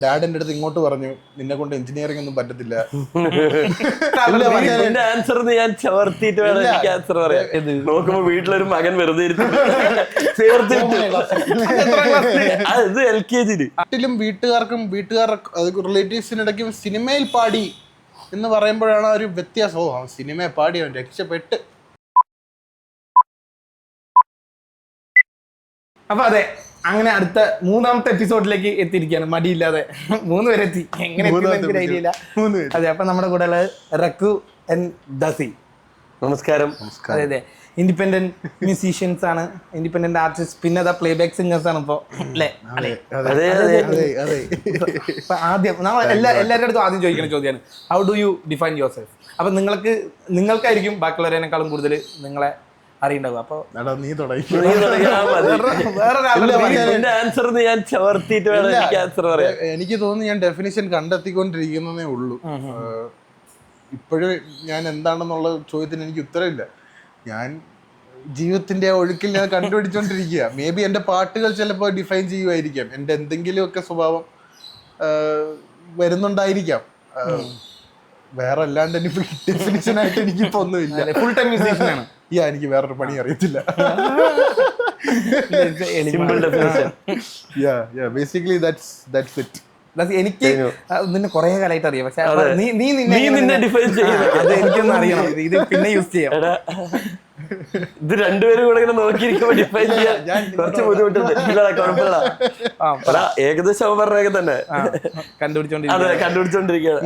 Dad എന്റെ അടുത്ത് ഇങ്ങോട്ട് പറഞ്ഞു നിന്നെ കൊണ്ട് എഞ്ചിനീയറിംഗ് ഒന്നും പറ്റത്തില്ല. ആൻസർ ഞാൻ ചവർത്തിട്ട് വേണം എനിക്ക് ആൻസർ പറയാം. നോക്കുമ്പോ വീട്ടിലൊരു മകൻ വെറുതെ വീട്ടിലും വീട്ടുകാർക്കും റിലേറ്റീവ്സിനിടയ്ക്കും സിനിമയിൽ പാടി എന്ന് പറയുമ്പോഴാണ് ഒരു വ്യത്യാസം. ഓ അവൻ സിനിമയിൽ പാടി, അവൻ രക്ഷപ്പെട്ട്. അപ്പൊ അതെ, അങ്ങനെ അടുത്ത മൂന്നാമത്തെ എപ്പിസോഡിലേക്ക് എത്തിയിരിക്കുകയാണ്. മടിയില്ലാതെ 3 പേര് എത്തി. എങ്ങനെ ഐഡിയ ഇല്ല. അതെ, അപ്പൊ നമ്മുടെ കൂടെ ഉള്ളത് റക്കു ആൻഡ് ദസി. നമസ്കാരം. അതെ അതെ, ഇൻഡിപെൻഡന്റ് മ്യൂസീഷ്യൻസ് ആണ്, ഇൻഡിപെൻഡന്റ് ആർട്ടിസ്റ്റ്, പിന്നെ അതാ പ്ലേ ബാക്ക് സിംഗേഴ്സ് ആണ് ഇപ്പൊ അല്ലേ? ആദ്യം നമ്മൾ എല്ലാവരുടെ അടുത്തും ആദ്യം ചോദിക്കുന്ന ചോദ്യമാണ്, how do you define your self? അപ്പൊ നിങ്ങൾക്കായിരിക്കും ബാക്കിയുള്ളവരെക്കാളും കൂടുതൽ നിങ്ങളെ അറിയണ്ടാവും. അപ്പൊ നീ തുടങ്ങി. എനിക്ക് തോന്നുന്നു ഞാൻ ഡെഫിനിഷൻ കണ്ടെത്തിക്കൊണ്ടിരിക്കുന്നതേ ഉള്ളൂ. ഇപ്പോഴും ഞാൻ എന്താണെന്നുള്ള ചോദ്യത്തിന് എനിക്ക് ഉത്തരവില്ല. ഞാൻ ജീവിതത്തിന്റെ ഒഴുക്കിൽ ഞാൻ കണ്ടുപിടിച്ചോണ്ടിരിക്കുക. മേ ബി എന്റെ പാട്ടുകൾ ചിലപ്പോൾ ഡിഫൈൻ ചെയ്യുമായിരിക്കാം, എന്റെ എന്തെങ്കിലുമൊക്കെ സ്വഭാവം വരുന്നുണ്ടായിരിക്കാം. വേറെ അല്ലാണ്ട് ഡെഫിനിഷൻ ആയിട്ട് എനിക്കിപ്പോ ഒന്നുമില്ല. ഫുൾ ടൈം മ്യൂസീഷ്യൻ ആണ്. എനിക്ക് വേറൊരു പണി അറിയത്തില്ല. എനിക്ക് നിന്നെ കുറെ കാലമായിട്ട് അറിയാം, പക്ഷെ അത് എനിക്കൊന്നും അറിയണം. ഇത് പിന്നെ യൂസ് ചെയ്യാം. ഇത് രണ്ടുപേരും കൂടെ ഇങ്ങനെ നോക്കിയിരിക്കുമ്പോ ഡിഫൈൻ ചെയ്യാൻ കുറച്ച് ബുദ്ധിമുട്ടുണ്ട്. കുഴപ്പമില്ല, ഏകദേശം പറഞ്ഞൊക്കെ തന്നെ കണ്ടുപിടിച്ചോണ്ടിരിക്കുകയാണ്.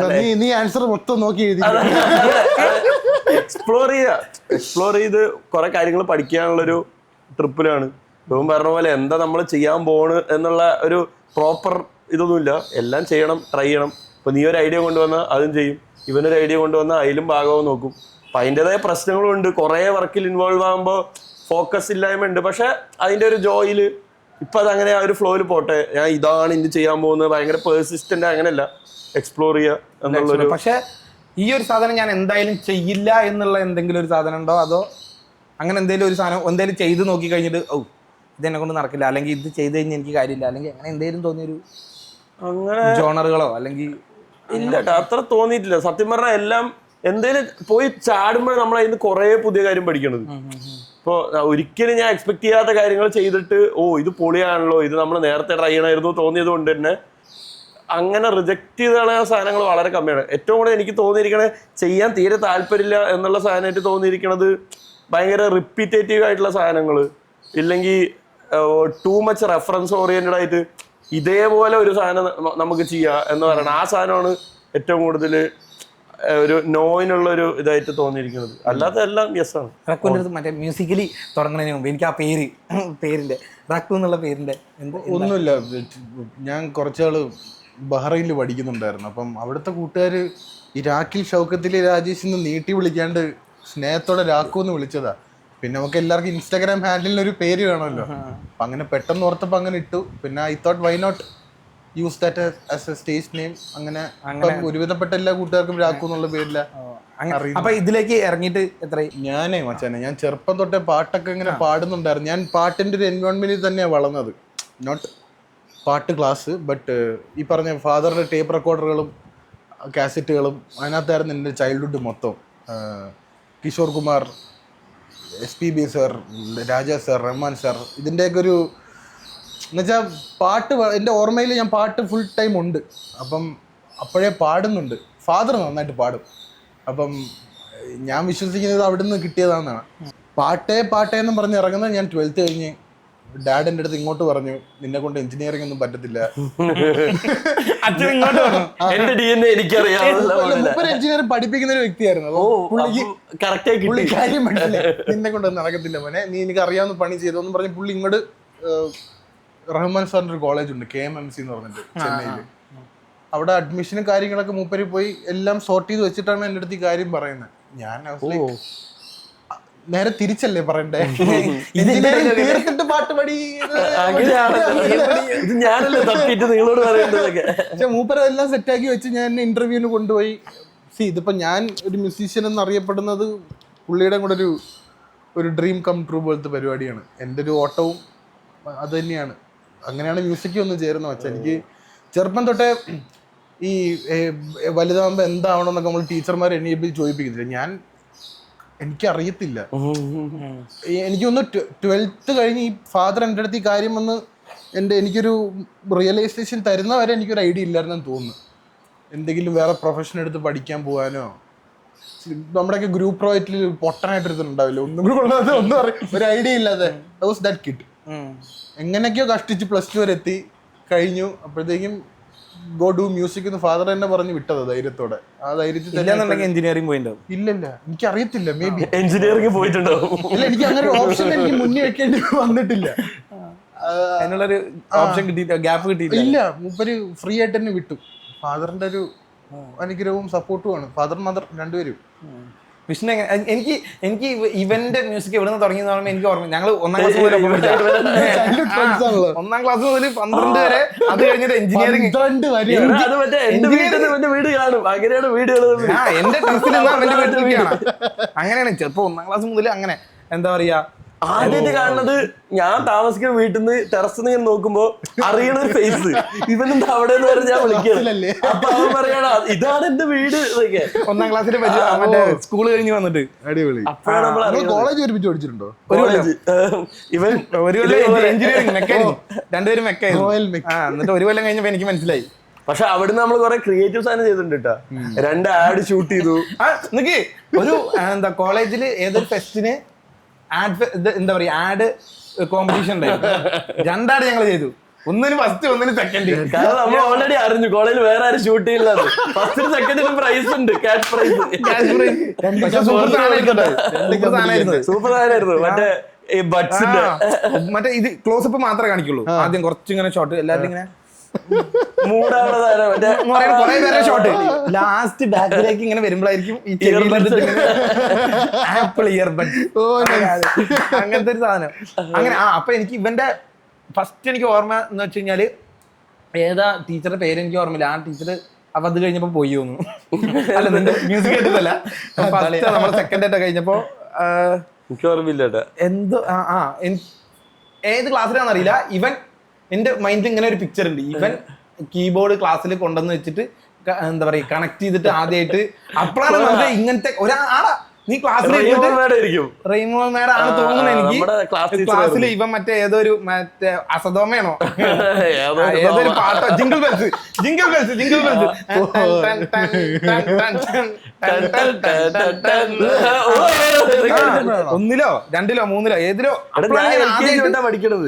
എക്സ്പ്ലോർ ചെയ്ത് കുറെ കാര്യങ്ങൾ പഠിക്കാനുള്ളൊരു ട്രിപ്പിലാണ്. ഇപ്പം പറഞ്ഞ പോലെ എന്താ നമ്മൾ ചെയ്യാൻ പോണ് എന്നുള്ള ഒരു പ്രോപ്പർ ഇതൊന്നുമില്ല. എല്ലാം ചെയ്യണം, ട്രൈ ചെയ്യണം. ഇപ്പൊ നീ ഒരു ഐഡിയ കൊണ്ടുവന്നാൽ അതും ചെയ്യും, ഇവനൊരു ഐഡിയ കൊണ്ടുവന്നാൽ അതിലും ഭാഗവും നോക്കും. അപ്പൊ അതിൻ്റെതായ പ്രശ്നങ്ങളും ഉണ്ട്. കുറെ വർക്കിൽ ഇൻവോൾവ് ആകുമ്പോൾ ഫോക്കസ് ഇല്ലായ്മ ഉണ്ട്. പക്ഷെ അതിന്റെ ഒരു ജോയില് ഇപ്പൊ അതങ്ങനെ ആ ഒരു ഫ്ലോയിൽ പോട്ടെ, ഞാൻ ഇതാണ് ഇനി ചെയ്യാൻ പോകുന്നത്, ഭയങ്കര പേഴ്സിസ്റ്റന്റ് അങ്ങനെയല്ല, എക്സ്പ്ലോർ ചെയ്യുക എന്നുള്ളൊരു. പക്ഷെ ഈ ഒരു സാധനം ഞാൻ എന്തായാലും ചെയ്യില്ല എന്നുള്ള എന്തെങ്കിലും ഒരു സാധനം ഉണ്ടോ? അതോ അങ്ങനെ എന്തെങ്കിലും ഒരു സാധനം എന്തെങ്കിലും ചെയ്ത് നോക്കി കഴിഞ്ഞിട്ട് ഓ ഇതെന്നെ കൊണ്ട് നടക്കില്ല, അല്ലെങ്കിൽ ഇത് ചെയ്ത് കഴിഞ്ഞാൽ എനിക്ക് കാര്യമില്ല, അല്ലെങ്കിൽ അങ്ങനെ എന്തെങ്കിലും തോന്നിയൊരു അങ്ങനെ ജോണറുകളോ അല്ലെങ്കിൽ? ഇല്ല, അത്ര തോന്നിയിട്ടില്ല സത്യം പറഞ്ഞാൽ. എല്ലാം എന്തേലും പോയി ചാടുമ്പോൾ നമ്മൾ അതിന് കുറെ പുതിയ കാര്യം പഠിക്കണത്. ഇപ്പോൾ ഒരിക്കലും ഞാൻ എക്സ്പെക്ട് ചെയ്യാത്ത കാര്യങ്ങൾ ചെയ്തിട്ട് ഓ ഇത് പൊളിയാണല്ലോ, ഇത് നമ്മൾ നേരത്തെ ട്രൈ ചെയ്യണമായിരുന്നു തോന്നിയത് കൊണ്ട് തന്നെ അങ്ങനെ റിജക്ട് ചെയ്താണ് ആ സാധനങ്ങൾ വളരെ കമ്മിയാണ്. ഏറ്റവും കൂടുതൽ എനിക്ക് തോന്നിയിരിക്കണത് ചെയ്യാൻ തീരെ താല്പര്യമില്ല എന്നുള്ള സാധനമായിട്ട് തോന്നിയിരിക്കണത് ഭയങ്കര റിപ്പീറ്റേറ്റീവ് ആയിട്ടുള്ള സാധനങ്ങൾ, ഇല്ലെങ്കിൽ ടൂ മച്ച് റെഫറൻസ് ഓറിയന്റഡ് ആയിട്ട് ഇതേപോലെ ഒരു സാധനം നമുക്ക് ചെയ്യാം എന്ന് പറയണം. ആ സാധനമാണ് ഏറ്റവും കൂടുതൽ ഒരു നോയിനുള്ള ഒരു ഇതായിട്ട് തോന്നിയിരിക്കുന്നത്. അല്ലാതെ എല്ലാം യെസ് ആണ്. റക്കുവിൻ്റെ അടുത്ത് മറ്റേ മ്യൂസിക്കലി തുടങ്ങുന്നതിന് മുമ്പ് എനിക്ക് ആ പേരിന്റെ റക്കു എന്നുള്ള പേരിന്റെ ഒന്നുമില്ല. ഞാൻ കുറച്ചാള് ബഹ്റൈനിൽ പഠിക്കുന്നുണ്ടായിരുന്നു. അപ്പം അവിടുത്തെ കൂട്ടുകാർ ഈ രാഖിൽ ഷൗക്കത്തിലെ രാജേഷിന്ന് നീട്ടി വിളിക്കാണ്ട് സ്നേഹത്തോടെ രാഖു എന്ന് വിളിച്ചതാ. പിന്നെ നമുക്ക് എല്ലാവർക്കും ഇൻസ്റ്റാഗ്രാം ഹാൻഡിലിന് ഒരു പേര് വേണമല്ലോ. അപ്പം അങ്ങനെ പെട്ടെന്ന് ഓർത്തപ്പോൾ അങ്ങനെ ഇട്ടു. പിന്നെ I thought why not use that as a stage name. അങ്ങനെ ഒരുവിധപ്പെട്ട എല്ലാ കൂട്ടുകാർക്കും രാഖു എന്നുള്ള പേരില്ല. അപ്പൊ ഇതിലേക്ക് ഇറങ്ങിയിട്ട് എത്ര? ഞാനേ മച്ചാനെ, ഞാൻ ചെറുപ്പം തൊട്ടേ പാട്ടൊക്കെ ഇങ്ങനെ പാടുന്നുണ്ടായിരുന്നു. ഞാൻ പാട്ടിന്റെ ഒരു എൻവയോൺമെന്റിൽ തന്നെയാണ് വളർന്നത്. നോട്ട് പാട്ട് ക്ലാസ്, ബട്ട് ഈ പറഞ്ഞ ഫാദറിന്റെ ടേപ്പ് റെക്കോർഡറുകളും കാസറ്റുകളും അതിനകത്തായിരുന്നു എൻ്റെ ചൈൽഡ്ഹുഡ് മൊത്തം. Kishore Kumar, SPB sir, Raja sir, Rahman sir, ഇതിൻ്റെയൊക്കെ ഒരു എന്നുവെച്ചാൽ പാട്ട് എൻ്റെ ഓർമ്മയിൽ ഞാൻ പാട്ട് ഫുൾ ടൈം ഉണ്ട്. അപ്പം അപ്പോഴേ പാടുന്നുണ്ട്. ഫാദർ നന്നായിട്ട് പാടും. അപ്പം ഞാൻ വിശ്വസിക്കുന്നത് അവിടുന്ന് കിട്ടിയതാണെന്നാണ്. പാട്ടേ എന്നും പറഞ്ഞ് ഇറങ്ങുന്നത് ഞാൻ 12th കഴിഞ്ഞ് ഡാഡ് എൻ്റെ അടുത്ത് ഇങ്ങോട്ട് പറഞ്ഞു നിന്നെ കൊണ്ട് എഞ്ചിനീയറിംഗ് ഒന്നും പറ്റത്തില്ല. എഞ്ചിനീയറിംഗ് പഠിപ്പിക്കുന്ന ഒരു വ്യക്തിയായിരുന്നു. പുള്ളി കാര്യം മനസ്സിലായി, നിന്നെ കൊണ്ട് നടക്കത്തില്ല മോനെ, നീ എനിക്ക് അറിയാവുന്ന പണി ചെയ്തോന്ന് പറഞ്ഞ് പുള്ളി ഇങ്ങോട്ട് റഹ്മാൻ സാറിന്റെ ഒരു കോളേജ് ഉണ്ട്, KMMC എന്ന് പറഞ്ഞിട്ട് ചെന്നൈയിൽ. അവിടെ അഡ്മിഷനും കാര്യങ്ങളൊക്കെ മൂപ്പര് പോയി എല്ലാം സോർട്ട് ചെയ്ത് വെച്ചിട്ടാണ് എൻ്റെ അടുത്ത് ഈ കാര്യം പറയുന്നത്. ഞാൻ നേരെ തിരിച്ചല്ലേ പറയണ്ടേ, തീർത്തിട്ട് പാട്ട് പാടി. പക്ഷെ മൂപ്പരെല്ലാം സെറ്റാക്കി വെച്ച് ഞാൻ ഇന്റർവ്യൂവിന് കൊണ്ടുപോയി. ഇതിപ്പോ ഞാൻ ഒരു മ്യൂസീഷ്യൻ എന്നറിയപ്പെടുന്നത് പുള്ളിയുടെ കൂടെ ഒരു ഡ്രീം കം ട്രൂ പോലത്തെ പരിപാടിയാണ്. എൻ്റെ ഒരു ഓട്ടവും അത് തന്നെയാണ്. അങ്ങനെയാണ് മ്യൂസിക് ഒന്ന് ചേരുന്നത് വെച്ചാൽ. എനിക്ക് ചെറുപ്പം തൊട്ടേ ഈ വലുതാകുമ്പോൾ എന്താവണമെന്നൊക്കെ നമ്മൾ ടീച്ചർമാർ എന്നെ ചോദിപ്പിക്കുന്നില്ല. എനിക്കറിയത്തില്ല. എനിക്കൊന്ന് 12th കഴിഞ്ഞ് ഈ ഫാദർ എൻ്റെ അടുത്ത് ഈ കാര്യം വന്ന് എനിക്കൊരു റിയലൈസേഷൻ തരുന്നവരെ എനിക്കൊരു ഐഡിയ ഇല്ലായിരുന്നെന്ന് തോന്നുന്നു. എന്തെങ്കിലും വേറെ പ്രൊഫഷൻ എടുത്ത് പഠിക്കാൻ പോകാനോ, നമ്മുടെയൊക്കെ ഗ്രൂപ്പ് പ്രോജക്റ്റിൽ പൊട്ടനായിട്ടൊരുത്തുണ്ടാവില്ല, ഒന്നും കൂടെ കൊള്ളാതെ ഒന്നും ഒരു ഐഡിയ ഇല്ലാതെ ദാറ്റ് കിഡ്. എങ്ങനെയൊക്കെയോ കഷ്ടിച്ച് +2 വരെ എത്തി കഴിഞ്ഞു. അപ്പോഴത്തേക്കും ഗോ ഡു മ്യൂസിക് എന്ന് ഫാദർ തന്നെ പറഞ്ഞു വിട്ടത് ധൈര്യത്തോടെ. ആ ധൈര്യത്തിൽ എഞ്ചിനീയറിംഗ് പോയിണ്ടാവും. ഇല്ലല്ല, എനിക്കറിയത്തില്ല, മേ ബി എഞ്ചിനീയറിംഗ് പോയിട്ടുണ്ടാവും. ഇല്ല, എനിക്ക് അങ്ങനെ ഒരു ഓപ്ഷൻ എനിക്ക് മുന്നേ വെക്കേണ്ടി വന്നിട്ടില്ല. അതിനുള്ളൊരു ഓപ്ഷൻ കിട്ടിയില്ല, ഗ്യാപ്പ് കിട്ടിയില്ല. ഇല്ല, മൂപ്പര് ഫ്രീ ആയിട്ട് തന്നെ വിട്ടു. ഫാദറിന്റെ ഒരു അനുഗ്രഹവും സപ്പോർട്ടുമാണ്, ഫാദർ മദർ രണ്ടുപേരും. വിഷ്ണു എനിക്ക് ഇവന്റെ മ്യൂസിക് എവിടെ നിന്ന് തുടങ്ങിയെന്ന് പറയുമ്പോൾ എനിക്ക് ഓർമ്മ, ഞങ്ങൾ 1ാം ക്ലാസ് മുതൽ 1ാം ക്ലാസ് മുതൽ 12 വരെ, അത് കഴിഞ്ഞിട്ട് എഞ്ചിനീയറിംഗ്. വീട് കാണും, അങ്ങനെയാണ് വീടുകൾ. എന്റെ ടെസ്റ്റിൽ അവന്റെ വീട്ടിലേക്കാണ്. അങ്ങനെയാണ് ചിലപ്പോ 1ാം ക്ലാസ് മുതൽ അങ്ങനെ എന്താ പറയാ ആദ്യമായിട്ട് കാണുന്നത് ഞാൻ താമസിക്കുന്ന വീട്ടിൽ നിന്ന് ടെറസ് നിന്ന് നോക്കുമ്പോ അറിയണ ഒരു ഫേസ്, ഇവനെന്താ അവിടെ നിന്ന് വരെ ഞാൻ വിളിക്കല്ലേ. അപ്പൊ അവൻ പറയണ ഇതാണ് എന്റെ വീട്. 1ാം ക്ലാസ്സിൽ മറ്റേ സ്കൂൾ കഴിഞ്ഞ് വന്നിട്ട് അടിപൊളി. അപ്പോഴാണ് നമ്മൾ കോളേജ് ഒരുമിച്ച് പഠിച്ചിട്ടുണ്ടോ? ഇവൻ ഒരു കൊല്ലം എഞ്ചിനീയറിംഗ് മെക്കാനിക്, രണ്ടുപേരും മെക്കാനിക്. എന്നിട്ട് ഒരു കൊല്ലം കഴിഞ്ഞപ്പോ എനിക്ക് മനസ്സിലായി. പക്ഷെ അവിടുന്ന് നമ്മൾ കുറെ ക്രിയേറ്റീവ് സാധനം ചെയ്തിട്ടുണ്ട് കേട്ടാ. 2 ആഡ് ഷൂട്ട് ചെയ്തു. നിക്ക് ഒരു എന്താ കോളേജില് ഏതൊരു ഫെസ്റ്റിന് എന്താ പറയാ ആഡ് കോമ്പറ്റീഷൻ ഉണ്ടായിരുന്നു. 2 ആഡ് ഞങ്ങൾ ചെയ്തു, ഒന്നിന് ഫസ്റ്റ് ഒന്നിന് സെക്കൻഡ്. കാരണം നമ്മൾ ഓൾറെഡി അറിഞ്ഞു കോളേജിൽ വേറെ ആരും ഷൂട്ട് ചെയ്യില്ലാതെ. ഫസ്റ്റിന് സെക്കൻഡിന് പ്രൈസ് ഉണ്ട്, ക്യാഷ് പ്രൈസ്. സൂപ്പർ സാധനമായിരുന്നു. മറ്റേ ഈ ബഡ്സിന്റെ മറ്റേ ഇത് ക്ലോസപ്പ് മാത്രമേ കാണിക്കുള്ളൂ. ആദ്യം കുറച്ചിങ്ങനെ ഷോട്ട്, എല്ലാവരും ഇങ്ങനെ മൂടാവുന്ന സാധനം, മറ്റേ കുറെ പേരെ ഷോട്ട്. ലാസ്റ്റ് ബാക്കിലേക്ക് ഇങ്ങനെ വരുമ്പോഴായിരിക്കും ഈ ആപ്പിൾ ഇയർബഡ് അങ്ങനത്തെ ഒരു സാധനം. അങ്ങനെ അപ്പൊ എനിക്ക് ഇവന്റെ ഫസ്റ്റ് എനിക്ക് ഓർമ്മ എന്ന് വെച്ച് കഴിഞ്ഞാല്, ഏതാ ടീച്ചറുടെ പേര് എനിക്ക് ഓർമ്മയില്ല. ആ ടീച്ചർ അപ്പൊ അത് കഴിഞ്ഞപ്പോ പോയി തോന്നുന്നു. അല്ല, നിന്റെ മ്യൂസിക് കേട്ടതല്ല, നമ്മള് സെക്കൻഡ് ആയിട്ട് കഴിഞ്ഞപ്പോ എനിക്ക് ഓർമ്മയില്ല എന്തോ ഏത് ക്ലാസ്സിലാണെന്നറിയില്ല. ഇവൻ എന്റെ മൈൻഡിൽ ഇങ്ങനെ ഒരു പിക്ചർ ഉണ്ട്. ഇവൻ കീബോർഡ് ക്ലാസ്സിൽ കൊണ്ടുവന്ന് വെച്ചിട്ട് എന്താ പറയാ കണക്ട് ചെയ്തിട്ട് ആദ്യമായിട്ട് അപ്പോഴാണ് നമുക്ക് ഇങ്ങനത്തെ ഒരാളാ നീ ക്ലാസ്സിൽ റെയിൻബോ മാഡം ആണ് തോന്നുന്നത് എനിക്ക്. ക്ലാസ്സിൽ ഇവൻ മറ്റേ ഏതൊരു മറ്റേ അസതോമയാണോ ഏതൊരു പാട്ടോ, jingle bells jingle bells jingle bells ഒന്നിലോ 2ലോ 3ലോ ഏതിലോ പഠിക്കണത്.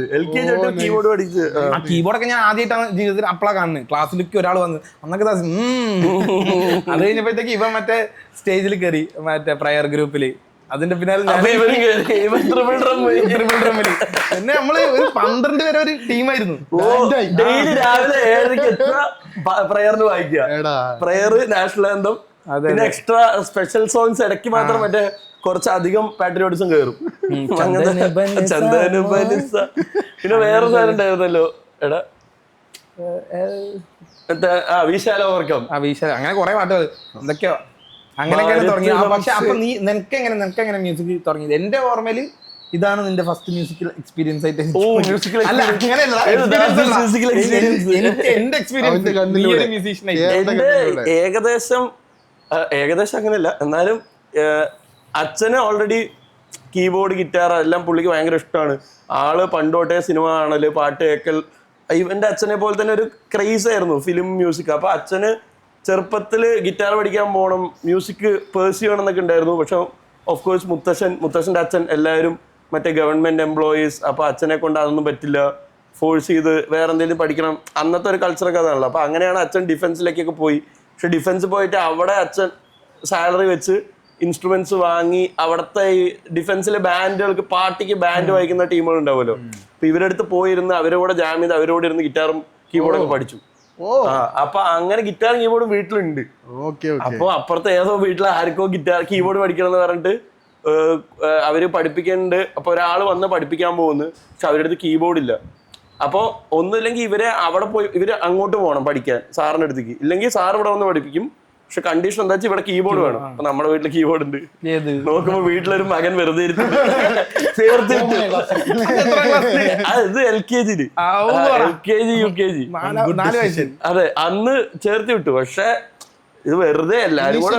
കീബോർഡൊക്കെ ഞാൻ ആദ്യമായിട്ടാണ് ജീവിതത്തിൽ അപ്പളാ കാണുന്നത്. ക്ലാസ്സിലേക്ക് ഒരാൾ വന്ന് അന്നൊക്കെ അത് കഴിഞ്ഞപ്പോഴത്തേക്ക് ഇവൻ മറ്റേ സ്റ്റേജിൽ കയറി മറ്റേ പ്രയർ ഗ്രൂപ്പില്. അതിന്റെ പിന്നാലെ പിന്നെ നമ്മള് ഒരു 12 വരെ ഒരു ടീമായിരുന്നു. ഡെയിലി രാവിലെ 7:30 പ്രയറിന് വായിക്കുക. പ്രയർ, നാഷണൽ ആന്തം, പിന്നെ എക്സ്ട്രാ സ്പെഷ്യൽ സോങ്സ് ഇടയ്ക്ക് മാത്രം മറ്റേ കുറച്ചധികം പാട്രിയോട്ടിസം കയറും. ചന്ദന ബനിസ. പിന്നെ വേറെ സാധനം ഉണ്ടായിരുന്നല്ലോ എടാ, വിശാല ഓർക്കം. അങ്ങനെ കുറെ പാട്ടുകൾ എന്തൊക്കെയോ അങ്ങനെയൊക്കെയാണ് തുടങ്ങിയത്. പക്ഷെ അപ്പൊ നിനക്കെങ്ങനെ മ്യൂസിക് തുടങ്ങിയത്? എന്റെ ഓർമ്മയില് ഇതാണ് നിന്റെ ഫസ്റ്റ് മ്യൂസിക്കൽ എക്സ്പീരിയൻസ് ആയിട്ട്. ഏകദേശം അങ്ങനെയല്ല, എന്നാലും അച്ഛന് ഓൾറെഡി കീബോർഡ്, ഗിറ്റാർ എല്ലാം പുള്ളിക്ക് ഭയങ്കര ഇഷ്ടമാണ്. ആള് പണ്ടോട്ടേ സിനിമ കാണല്, പാട്ട് കേൾക്കൽ. ഇവന്റെ അച്ഛനെ പോലെ തന്നെ ഒരു ക്രേസ് ആയിരുന്നു ഫിലിം മ്യൂസിക്. അപ്പൊ അച്ഛന് ചെറുപ്പത്തില് ഗിറ്റാർ പഠിക്കാൻ പോകണം, മ്യൂസിക് പേഴ്സ്യൂ ചെയ്യണം എന്നൊക്കെ ഉണ്ടായിരുന്നു. പക്ഷെ ഓഫ് കോഴ്സ് മുത്തശ്ശന്റെ അച്ഛൻ എല്ലാവരും മറ്റേ ഗവൺമെന്റ് എംപ്ലോയീസ്. അപ്പൊ അച്ഛനെ കൊണ്ട് അതൊന്നും പറ്റില്ല, ഫോഴ്സ് ചെയ്ത് വേറെ എന്തെങ്കിലും പഠിക്കണം. അന്നത്തെ ഒരു കൾച്ചറൊക്കെ അതാണല്ലോ. അപ്പൊ അങ്ങനെയാണ് അച്ഛൻ ഡിഫൻസിലേക്കൊക്കെ പോയി. പക്ഷെ ഡിഫൻസ് പോയിട്ട് അവിടെ അച്ഛൻ സാലറി വെച്ച് ഇൻസ്ട്രുമെന്റ്സ് വാങ്ങി അവിടുത്തെ ഈ ഡിഫൻസിലെ ബാൻഡുകൾക്ക്, പാർട്ടിക്ക് ബാൻഡ് വായിക്കുന്ന ടീമുകൾ ഉണ്ടാവുമല്ലോ, അപ്പൊ ഇവരടുത്ത് പോയിരുന്ന് അവരുടെ കൂടെ ജാം ചെയ്ത് അവരോട് ഇരുന്ന് ഗിറ്റാറും കീബോർഡൊക്കെ പഠിച്ചു. അപ്പൊ അങ്ങനെ ഗിറ്റാറും കീബോർഡും വീട്ടിലുണ്ട്. അപ്പൊ അപ്പുറത്തെ ഏതോ വീട്ടിൽ ആർക്കോ ഗിറ്റാർ കീബോർഡ് പഠിക്കണം എന്ന് പറഞ്ഞിട്ട് അവര് പഠിപ്പിക്കുന്നുണ്ട്. അപ്പൊ ഒരാൾ വന്ന് പഠിപ്പിക്കാൻ പോകുന്നു, പക്ഷെ അവരുടെ അടുത്ത് കീബോർഡ് ഇല്ല. അപ്പോൾ ഒന്നുമില്ലെങ്കിൽ ഇവരെ അവിടെ പോയി ഇവര് അങ്ങോട്ട് പോകണം പഠിക്കാൻ സാറിന്റെ അടുത്തേക്ക്, ഇല്ലെങ്കിൽ സാർ ഇവിടെ വന്ന് പഠിപ്പിക്കും, പക്ഷെ കണ്ടീഷൻ എന്താ വെച്ചാൽ ഇവിടെ കീബോർഡ് വേണം. അപ്പൊ നമ്മുടെ വീട്ടിൽ കീബോർഡ് ഉണ്ട്. നോക്കുമ്പോ വീട്ടിലൊരു മകൻ വെറുതെ ചേർത്തിട്ട് ഇത് LKG UKG അതെ അന്ന് ചേർത്തി വിട്ടു. പക്ഷെ ഇത് വെറുതെ എല്ലാരും കൂടെ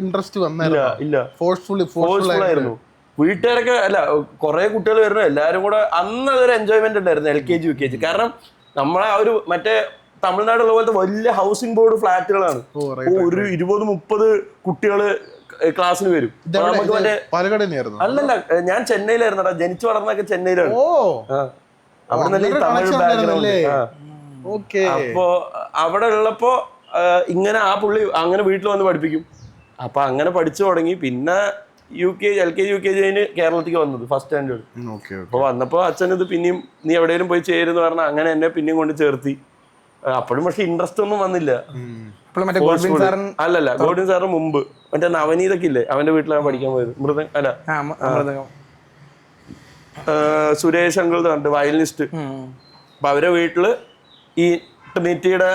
ഇൻട്രസ്റ്റ് ഇല്ല ഫോഴ്സ്ഫുൾ ആയിരുന്നു. വീട്ടുകാരൊക്കെ അല്ല കുറെ കുട്ടികൾ വരുന്നു, എല്ലാരും കൂടെ അന്ന് അതൊരു എൻജോയ്മെന്റ് ഉണ്ടായിരുന്നു LKG UKG. കാരണം നമ്മളെ ആ ഒരു മറ്റേ തമിഴ്നാടുള്ള പോലത്തെ വലിയ ഹൗസിംഗ് ബോർഡ് ഫ്ലാറ്റുകളാണ്. ഒരു 20-30 കുട്ടികള് ക്ലാസ്സിന് വരും. നമുക്ക് മറ്റേ അല്ലല്ല, ഞാൻ ചെന്നൈയിലായിരുന്നടാ, ജനിച്ചു വളർന്നൊക്കെ ചെന്നൈയിലാണ്. അവിടെ നല്ല തമിഴ് ബാക്ക്ഗ്രൗണ്ട്. അപ്പൊ അവിടെ ഉള്ളപ്പോ ഇങ്ങനെ ആ പുള്ളി അങ്ങനെ വീട്ടിൽ വന്ന് പഠിപ്പിക്കും. അപ്പൊ അങ്ങനെ പഠിച്ചു തുടങ്ങി. പിന്നെ LKG UKG കേരളത്തിലേക്ക് വന്നത് ഫസ്റ്റ് സ്റ്റാൻഡേർഡ്. അപ്പൊ വന്നപ്പോ അച്ഛൻ ഇത് പിന്നെയും നീ എവിടെയെങ്കിലും പോയി ചേരുന്ന് പറഞ്ഞാൽ അങ്ങനെ എന്നെ പിന്നെയും കൊണ്ട് ചേർത്തി. അപ്പോഴും പക്ഷെ ഇൻട്രസ്റ്റ് ഒന്നും വന്നില്ല. അല്ലല്ല, ഗോഡ്വിൻ സാറിന് മുമ്പ് മറ്റേ നവനീതൊക്കെ ഇല്ലേ, അവന്റെ വീട്ടിലാണ് പഠിക്കാൻ പോയത്. സുരേഷ് അങ്കിൾ കണ്ട് വയലിനിസ്റ്റ്. അപ്പൊ അവരെ വീട്ടില് ഈ ട്രിനിറ്റിയുടെ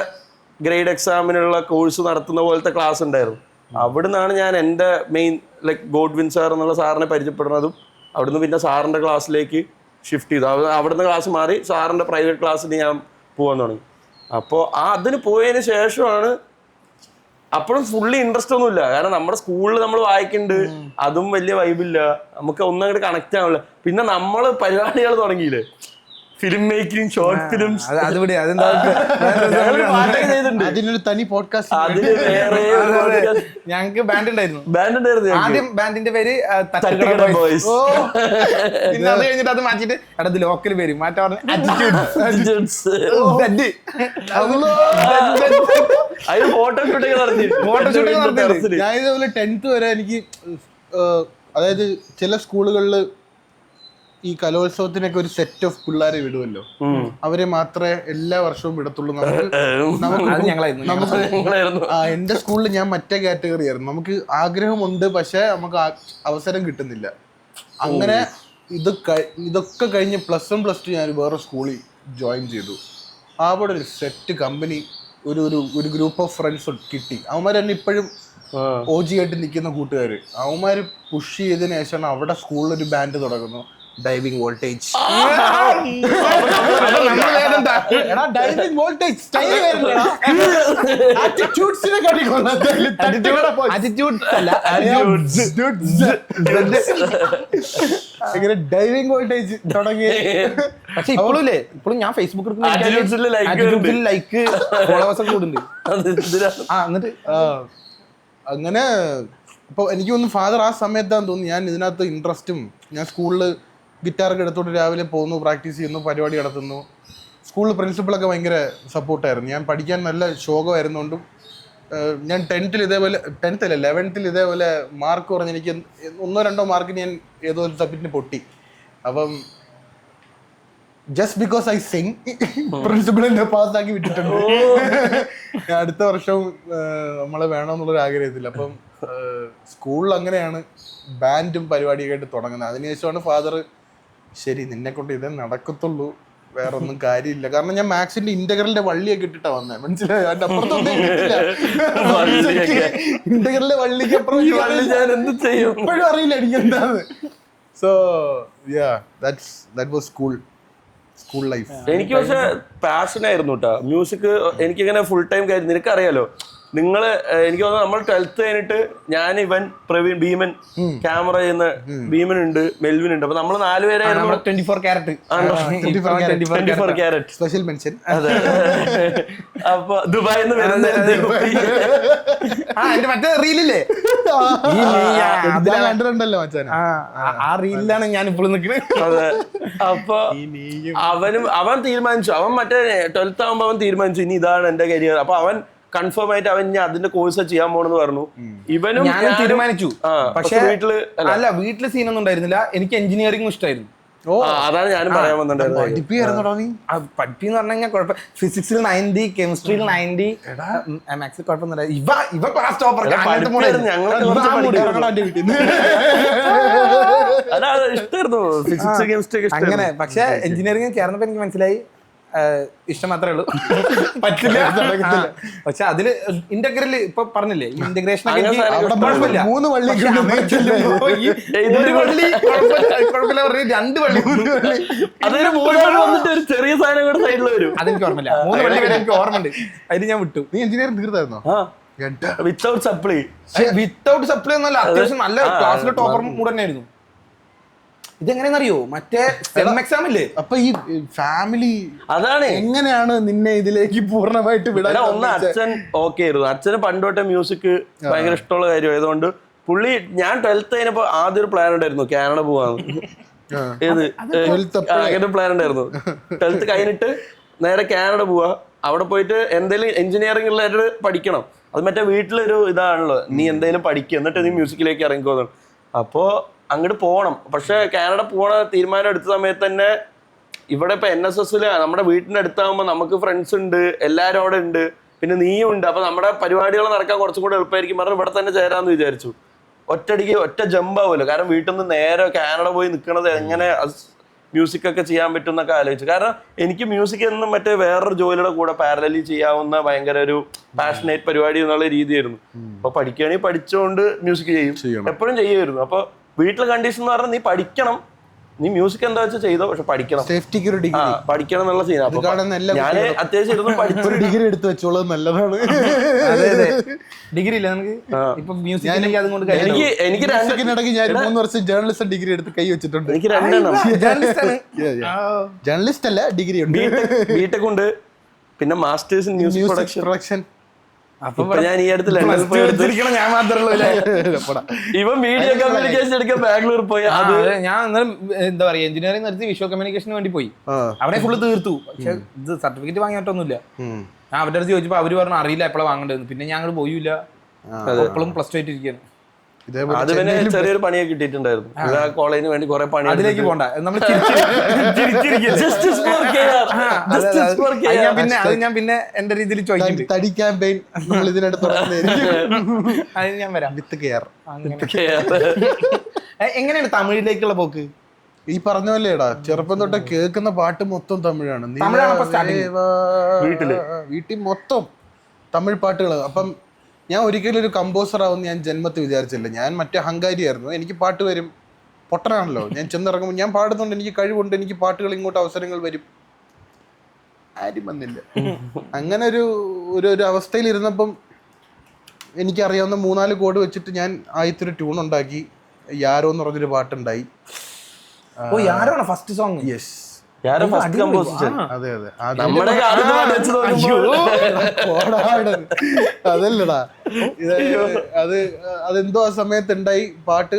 ഗ്രേഡ് എക്സാമിനുള്ള കോഴ്സ് നടത്തുന്ന പോലത്തെ ക്ലാസ് ഉണ്ടായിരുന്നു. അവിടുന്നാണ് ഞാൻ എൻ്റെ മെയിൻ ലൈക്ക് ഗോഡ്വിൻ സാർ എന്നുള്ള സാറിനെ പരിചയപ്പെടുന്നതും. അവിടുന്ന് പിന്നെ സാറിൻ്റെ ക്ലാസ്സിലേക്ക് ഷിഫ്റ്റ് ചെയ്തു. അവിടുന്ന് ക്ലാസ് മാറി സാറിൻ്റെ പ്രൈവറ്റ് ക്ലാസ്സിൽ ഞാൻ പോകാൻ തുടങ്ങി. അപ്പോൾ അതിന് പോയതിന് ശേഷമാണ്, അപ്പോഴും ഫുള്ളി ഇൻട്രസ്റ്റ് ഒന്നുമില്ല. കാരണം നമ്മുടെ സ്കൂളിൽ നമ്മൾ വായിക്കുന്നുണ്ട്, അതും വലിയ വൈബില്ല, നമുക്ക് ഒന്നും അങ്ങോട്ട് കണക്ട് ആവില്ല. പിന്നെ നമ്മൾ പരിപാടികൾ തുടങ്ങിയില്ലേ, ഫിലിം മേക്കിംഗ്, ഷോർട്ട് ഫിലിംസ്, അതിനൊരു തനി പോഡ്കാസ്റ്റ്. ഞങ്ങൾക്ക് ബാൻഡ് ഉണ്ടായിരുന്നു. ആദ്യം ബാൻഡിന്റെ പേര് ബോയ്സ്. പിന്നെ അത് കഴിഞ്ഞിട്ട് അത് മാറ്റിട്ട് അത് ലോക്കൽ പേര് മാറ്റാ ഫോട്ടോ ഷൂട്ടിങ് നടത്തി. ഞാൻ ഇതേപോലെ 10th വരെ എനിക്ക് അതായത് ചില സ്കൂളുകളിൽ ഈ കലോത്സവത്തിനൊക്കെ ഒരു സെറ്റ് ഓഫ് പിള്ളേരെ വിടുമല്ലോ, അവരെ മാത്രമേ എല്ലാ വർഷവും വിടത്തുള്ളൂ. എന്റെ സ്കൂളിൽ ഞാൻ മറ്റേ കാറ്റഗറി ആയിരുന്നു. നമുക്ക് ആഗ്രഹമുണ്ട്, പക്ഷെ നമുക്ക് അവസരം കിട്ടുന്നില്ല. അങ്ങനെ ഇതൊക്കെ കഴിഞ്ഞ് +1 +2 ഞാൻ വേറെ സ്കൂളിൽ ജോയിൻ ചെയ്തു. അവിടെ ഒരു സെറ്റ് കമ്പനി, ഒരു ഗ്രൂപ്പ് ഓഫ് ഫ്രണ്ട്സ് കിട്ടി. അവന്മാർ തന്നെ ഇപ്പോഴും OG ആയിട്ട് നിൽക്കുന്ന കൂട്ടുകാർ. അവന്മാർ പുഷ് ചെയ്തതിനു ശേഷമാണ് അവിടെ സ്കൂളിലൊരു ബാൻഡ് തുടങ്ങുന്നു, ഡൈവിംഗ് വോൾട്ടേജ്. ഇങ്ങനെ ഡൈവിംഗ് വോൾട്ടേജ് തുടങ്ങി. പക്ഷെ ഇപ്പോഴും ഞാൻ ഫേസ്ബുക്കിൽ ലൈക്ക് ഫോളോവേഴ്സ് ഒക്കെ കൂടുന്നുണ്ട്. അങ്ങനെ ഇപ്പൊ എനിക്ക് തോന്നുന്നു ഫാദർ ആ സമയത്താന്ന് തോന്നുന്നു ഞാൻ ഇതിനകത്ത് ഇൻട്രസ്റ്റും, ഞാൻ സ്കൂളിൽ ഗിറ്റാറൊക്കെ എടുത്തോണ്ട് രാവിലെ പോകുന്നു, പ്രാക്ടീസ് ചെയ്യുന്നു, പരിപാടി നടത്തുന്നു. സ്കൂളിൽ പ്രിൻസിപ്പളൊക്കെ ഭയങ്കര സപ്പോർട്ടായിരുന്നു. ഞാൻ പഠിക്കാൻ നല്ല ശോകമായിരുന്നുകൊണ്ടും ഞാൻ 10th ഇതേപോലെ 11th ഇതേപോലെ മാർക്ക് കുറഞ്ഞ് എനിക്ക് 1-2 മാർക്ക് ഞാൻ ഏതോ ഒരു സബ്ജക്റ്റിന് പൊട്ടി. അപ്പം just because I sing principal എന്നെ പാസ്സാക്കി വിട്ടിട്ടുണ്ട്. അടുത്ത വർഷം നമ്മളെ വേണമെന്നുള്ളൊരു ആഗ്രഹത്തില്ല. അപ്പം സ്കൂളിൽ അങ്ങനെയാണ് ബാൻഡും പരിപാടിയൊക്കെ ആയിട്ട് തുടങ്ങുന്നത്. അതിനുശേഷമാണ് ഫാദർ ശരി നിന്നെ കൊണ്ട് ഇതേ നടക്കത്തുള്ളൂ, വേറെ ഒന്നും കാര്യമില്ല. കാരണം ഞാൻ മാത്സിന്റെ ഇന്റഗ്രലിന്റെ വള്ളിയൊക്കെ ഇട്ടിട്ടാ വന്നേ, മനസ്സിലായോ? അതിന്റെ അപ്പുറത്തൊന്നും ഇന്റഗ്രലിന്റെ വള്ളിക്ക് അപ്പുറം ഇപ്പോഴും അറിയില്ല എനിക്ക് എന്താണ്. So that was school life. എനിക്ക് പക്ഷെ പാഷനായിരുന്നു കേട്ടോ മ്യൂസിക്. എനിക്കിങ്ങനെ ഫുൾ ടൈം കാര്യം, നിനക്കറിയാലോ, നിങ്ങള് എനിക്ക് തോന്നുന്നു നമ്മൾ 12th കഴിഞ്ഞിട്ട് ഞാൻ, ഇവൻ, പ്രവീൺ, ഭീമൻ ക്യാമറ ചെയ്യുന്ന ഭീമൻ ഉണ്ട്, മെൽവിൻ ഉണ്ട്. അപ്പൊ നമ്മള് 4 പേരായിരുന്നു. 24 ക്യാരറ്റ് സ്പെഷ്യൽ മെൻഷൻ. അതെ. അപ്പൊ ദുബായിൽ നിന്ന് വരുന്ന മറ്റേ റീലില്ലേ കണ്ടിട്ടുണ്ടല്ലോ മച്ചാൻ, ആ റീലിലാണ് ഞാൻ ഇപ്പോഴും നിൽക്കുന്നത്. അതെ. അപ്പൊ അവൻ തീരുമാനിച്ചു, അവൻ മറ്റേ 12th ആകുമ്പോ അവൻ തീരുമാനിച്ചു ഇനി ഇതാണ് എന്റെ കരിയർ. അപ്പൊ അവൻ കൺഫേം ആയിട്ട് അവൻ ഇനി അതിന്റെ കോഴ്സ് ചെയ്യാൻ പോണെന്ന് പറഞ്ഞു. ഇവനും തീരുമാനിച്ചു. പക്ഷെ വീട്ടില് സീനൊന്നും ഉണ്ടായിരുന്നില്ല. എനിക്ക് എഞ്ചിനീയറിംഗ് ഇഷ്ടമായിരുന്നു. അതാണ് ഞാനും പറയാൻ വന്നിട്ടുണ്ടായിരുന്നു. പഠിപ്പിന്ന് പറഞ്ഞു കഴിഞ്ഞാൽ കുഴപ്പം. ഫിസിക്സിൽ 90, കെമിസ്ട്രിയിൽ 90, മാത്സിൽ കുഴപ്പമൊന്നുമില്ല. ഇവ ക്ലാസ് ടോപ്പർ. ഇഷ്ടമായിരുന്നു ഫിസിക്സ്, കെമിസ്ട്രി ഒക്കെ. അങ്ങനെ പക്ഷെ എഞ്ചിനീയറിംഗ് ചേർന്നപ്പോ എനിക്ക് മനസ്സിലായി ഇഷ്ടം മാത്രമേ ഉള്ളൂ, പറ്റില്ല. പക്ഷെ അതില് ഇന്റഗ്രല് ഇപ്പൊ പറഞ്ഞില്ലേ, ഈ ഇന്റഗ്രേഷൻ ഒക്കെ എനിക്ക് അവിടെ കുഴപ്പമില്ല. 3 വള്ളി പക്ഷെ അവിടെ ചെല്ലുമ്പോ ഈ ഒരു വള്ളി കുഴപ്പമില്ല പറഞ്ഞ് 2 വള്ളി അതൊരു 3 വഴി വന്നിട്ട് ഒരു ചെറിയ സാധനം കൂടെ സൈഡിൽ വരും. അതെനിക്ക് ഓർമ്മയില്ല. 3 വള്ളി വരെ എനിക്ക് ഓർമ്മയുണ്ട്. അതിന് ഞാൻ വിട്ടു. നീ എഞ്ചിനീയറിംഗ് തീർത്തായിരുന്നോ? Without supply. വിത്തൗട്ട് സപ്ലൈ ഒന്നല്ല, അത്യാവശ്യം നല്ല ക്ലാസ്സിലെ ടോപ്പർ മൂഡ് തന്നെയായിരുന്നു. ഇതെങ്ങനെയാണെന്നറിയോ, മറ്റേ സെം എക്സാം ഇല്ലേ, അപ്പൊ ഈ ഫാമിലി അതാണ് എങ്ങനെയാണ് നിന്നെ ഇതിലേക്ക് പൂർണ്ണമായിട്ട് വിടാൻ? ഒന്ന് അച്ഛൻ ഓക്കെ ആയിരുന്നു. അച്ഛന് പണ്ടോട്ടെ മ്യൂസിക് ഭയങ്കര ഇഷ്ടമുള്ള കാര്യമായതുകൊണ്ട് പുള്ളി, ഞാൻ 12th കഴിഞ്ഞപ്പോ ആദ്യം ഒരു പ്ലാൻ ഉണ്ടായിരുന്നു കാനഡ പോവാന്ന്. അങ്ങനെ പ്ലാൻ ഉണ്ടായിരുന്നു. 12th കഴിഞ്ഞിട്ട് നേരെ കാനഡ പോവാ, അവിടെ പോയിട്ട് എന്തെങ്കിലും എഞ്ചിനീയറിംഗ് റിലേറ്റഡ് പഠിക്കണം. അത് മറ്റേ വീട്ടിലൊരു ഇതാണല്ലോ, നീ എന്തെങ്കിലും പഠിക്കുക എന്നിട്ട് നീ മ്യൂസിക്കിലേക്ക് ഇറങ്ങിക്കോന്നു. അപ്പോ അങ്ങോട്ട് പോകണം. പക്ഷെ കാനഡ പോണ തീരുമാനം എടുത്ത സമയത്ത് തന്നെ ഇവിടെ ഇപ്പൊ NSSല് നമ്മുടെ വീട്ടിന്റെ അടുത്താകുമ്പോൾ നമുക്ക് ഫ്രണ്ട്സ് ഉണ്ട്, എല്ലാവരും അവിടെ ഉണ്ട്, പിന്നെ നീയും ഉണ്ട്. അപ്പൊ നമ്മുടെ പരിപാടികൾ നടക്കാൻ കുറച്ചും കൂടെ എളുപ്പമായിരിക്കും പറഞ്ഞ് ഇവിടെ തന്നെ ചേരാന്ന് വിചാരിച്ചു. ഒറ്റയടിക്ക് ഒറ്റ ജമ്പ് ആവുമല്ലോ, കാരണം വീട്ടിൽ നിന്ന് നേരെ കാനഡ പോയി നിൽക്കണത് എങ്ങനെ മ്യൂസിക് ഒക്കെ ചെയ്യാൻ പറ്റും എന്നൊക്കെ ആലോചിച്ചു. കാരണം എനിക്ക് മ്യൂസിക് എന്നും മറ്റേ വേറൊരു ജോലിയുടെ കൂടെ പാരലലി ചെയ്യാവുന്ന ഭയങ്കര ഒരു പാഷനേറ്റ് പരിപാടി എന്നുള്ള രീതിയായിരുന്നു. അപ്പൊ പഠിക്കുകയാണെങ്കിൽ പഠിച്ചുകൊണ്ട് മ്യൂസിക് ചെയ്യും, എപ്പോഴും ചെയ്യുമായിരുന്നു. അപ്പൊ വീട്ടിലെ കണ്ടീഷൻ എന്ന് പറഞ്ഞാൽ നീ പഠിക്കണം, നീ മ്യൂസിക് എന്താ വെച്ചാൽ ചെയ്തോ, പക്ഷെ പഠിക്കണം, സേഫ്റ്റിക്ക് ഒരു ഡിഗ്രി പഠിക്കണം എന്നുള്ള സീനാ. ഞാൻ അത്യാവശ്യം ഇരുന്ന് പഠിച്ചു. ഒരു ഡിഗ്രി എടുത്ത് വെച്ചോളത് നല്ലതാണ്. ഡിഗ്രി ഇല്ല നമുക്ക് ഇപ്പൊ മ്യൂസിക് അതുകൊണ്ട് എനിക്ക് ഇടയ്ക്ക് ഞാൻ 3 വർഷം ജേർണലിസം ഡിഗ്രി എടുത്ത് കൈ വെച്ചിട്ടുണ്ട്. എനിക്ക് 2 എണ്ണം. ജേർണലിസ്റ്റ് അല്ല, ഡിഗ്രി ഉണ്ട്. ബിടെക് ഉണ്ട്, പിന്നെ മാസ്റ്റേഴ്സ് ഇൻ മ്യൂസിക് പ്രൊഡക്ഷൻ. അപ്പൊ ഞാൻ ഈ അടുത്ത് ഞാൻ മാത്രമേ ഇവൻ മീഡിയ കമ്മ്യൂണിക്കേഷൻ എടുക്കാൻ ബാംഗ്ലൂർ പോയി. ഞാൻ എന്താ പറയാ, എഞ്ചിനീയറിംഗ് നിർത്തി വിഷ്വൽ കമ്മ്യൂണിക്കേഷന് വേണ്ടി പോയി. അവിടെ ഫുള്ള് തീർത്തു. പക്ഷെ ഇത് സർട്ടിഫിക്കറ്റ് വാങ്ങിയിട്ടൊന്നുമില്ല. ഞാൻ അവരുടെ അടുത്ത് ചോദിച്ചപ്പോ അവര് പറഞ്ഞു അറിയില്ല എപ്പോഴാണ് വാങ്ങേണ്ടത്. പിന്നെ ഞാൻ അങ്ങോട്ട് പോയില്ല, എപ്പോഴും +2 ആയിട്ടിരിക്കുകയാണ്. അത് പിന്നെ ചെറിയൊരു പണിയൊക്കെ കിട്ടിയിട്ടുണ്ടായിരുന്നു. കോളേജിന് വേണ്ടി കുറെ പണി. അതിലേക്ക് പോണ്ട, നമ്മൾ ഞാൻ പിന്നെ എന്റെ രീതിയിൽ ചോദിക്കും. തടി ക്യാമ്പയിൻ നമ്മൾ ഇതിനടുത്ത് അത് ഞാൻ വരാം. With care. എങ്ങനെയാണ് തമിഴിലേക്കുള്ള പോക്ക്? ഈ പറഞ്ഞ പോലെടാ, ചെറുപ്പം തൊട്ട് കേൾക്കുന്ന പാട്ട് മൊത്തം തമിഴാണ്. വീട്ടിൽ മൊത്തം തമിഴ് പാട്ടുകൾ. അപ്പം ഞാൻ ഒരിക്കലും ഒരു കമ്പോസർ ആവുമെന്ന് ഞാൻ ജന്മത്തിൽ വിചാരിച്ചില്ല. ഞാൻ മറ്റേ ഹങ്കാരിയായിരുന്നു. എനിക്ക് പാട്ട് വരും, പൊട്ടനാണല്ലോ. ഞാൻ ചെന്നിറങ്ങുമ്പോൾ ഞാൻ പാടുന്നുണ്ട്, എനിക്ക് കഴിവുണ്ട്, എനിക്ക് പാട്ടുകൾ ഇങ്ങോട്ട് അവസരങ്ങൾ വരും. ആരും വന്നില്ല. അങ്ങനെ ഒരു അവസ്ഥയിൽ ഇരുന്നപ്പം എനിക്കറിയാവുന്ന 3-4 കോഡ് വെച്ചിട്ട് ഞാൻ ആദ്യത്തെ ഒരു ട്യൂൺ ഉണ്ടാക്കി. യാരോ എന്ന് പറഞ്ഞൊരു പാട്ടുണ്ടായി. First song. യെസ്, അതെ അതല്ലടാ, അതെന്തോ ആ സമയത്ത് ഉണ്ടായി. പാട്ട്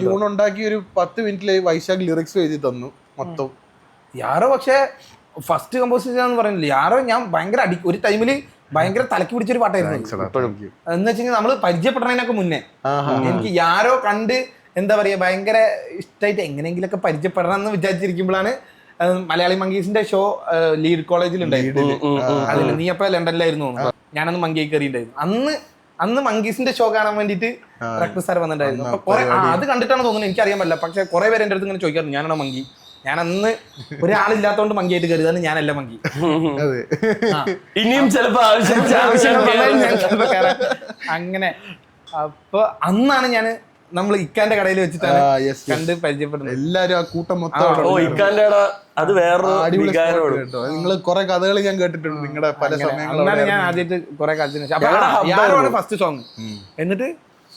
ട്യൂൺ ഉണ്ടാക്കി ഒരു 10 മിനിറ്റില് വൈശാഖ് ലിറിക്സ് എഴുതി തന്നു മൊത്തം. യാരോ പക്ഷെ ഫസ്റ്റ് കമ്പോസിഷൻ എന്ന് പറയുന്നില്ല. യാരോ ഞാൻ ഭയങ്കര ഒരു ടൈമില് ഭയങ്കര തലക്ക് പിടിച്ചൊരു പാട്ടായിരുന്നു. എന്ന് വെച്ചാൽ നമ്മള് പരിചയപ്പെടുന്നതിനൊക്കെ മുന്നേ എനിക്ക് യാരോ കണ്ട് എന്താ പറയാ ഭയങ്കര ഇഷ്ടമായിട്ട് എങ്ങനെയെങ്കിലൊക്കെ പരിചയപ്പെടണം എന്ന് വിചാരിച്ചിരിക്കുമ്പോഴാണ് മലയാളി മങ്കീസിന്റെ ഷോ ലീഡ് കോളേജിൽ ഉണ്ടായിരുന്നു. അതിൽ നീ അപ്പൊ ലണ്ടനിലായിരുന്നു, ഞാനന്ന് മങ്കി കയറിയിട്ടുണ്ടായിരുന്നു. അന്ന് മങ്കീസിന്റെ ഷോ കാണാൻ വേണ്ടിട്ട് റക്ടർ സാർ വന്നിട്ടുണ്ടായിരുന്നു. അപ്പൊ കുറെ അത് കണ്ടിട്ടാണ് തോന്നുന്നത്, എനിക്കറിയാൻ പറ്റില്ല. പക്ഷെ കുറെ പേര് എന്റെ അടുത്ത് ഇങ്ങനെ ചോദിക്കാറുണ്ട് ഞാനാണോ മങ്കി. ഞാൻ അന്ന് ഒരാളില്ലാത്തോണ്ട് മങ്കിയായിട്ട് കരുതാണ്, ഞാനല്ല മങ്കി. ഇനിയും ചിലപ്പോ അങ്ങനെ. അപ്പൊ അന്നാണ് ഞാൻ നമ്മൾ ഇക്കാന്റെ കടയിൽ വെച്ചിട്ടാണ് കണ്ട് പരിചയപ്പെടുന്നത്. എല്ലാരും ആ കൂട്ടം മൊത്തം. അത് വേറൊരു നിങ്ങൾ കുറെ കഥകൾ ഞാൻ കേട്ടിട്ടുണ്ട് നിങ്ങളുടെ പല സമയങ്ങളിൽ. ഞാൻ ആദ്യമായിട്ട് കുറെ കാലത്തിന് ഫസ്റ്റ് സോങ്. എന്നിട്ട്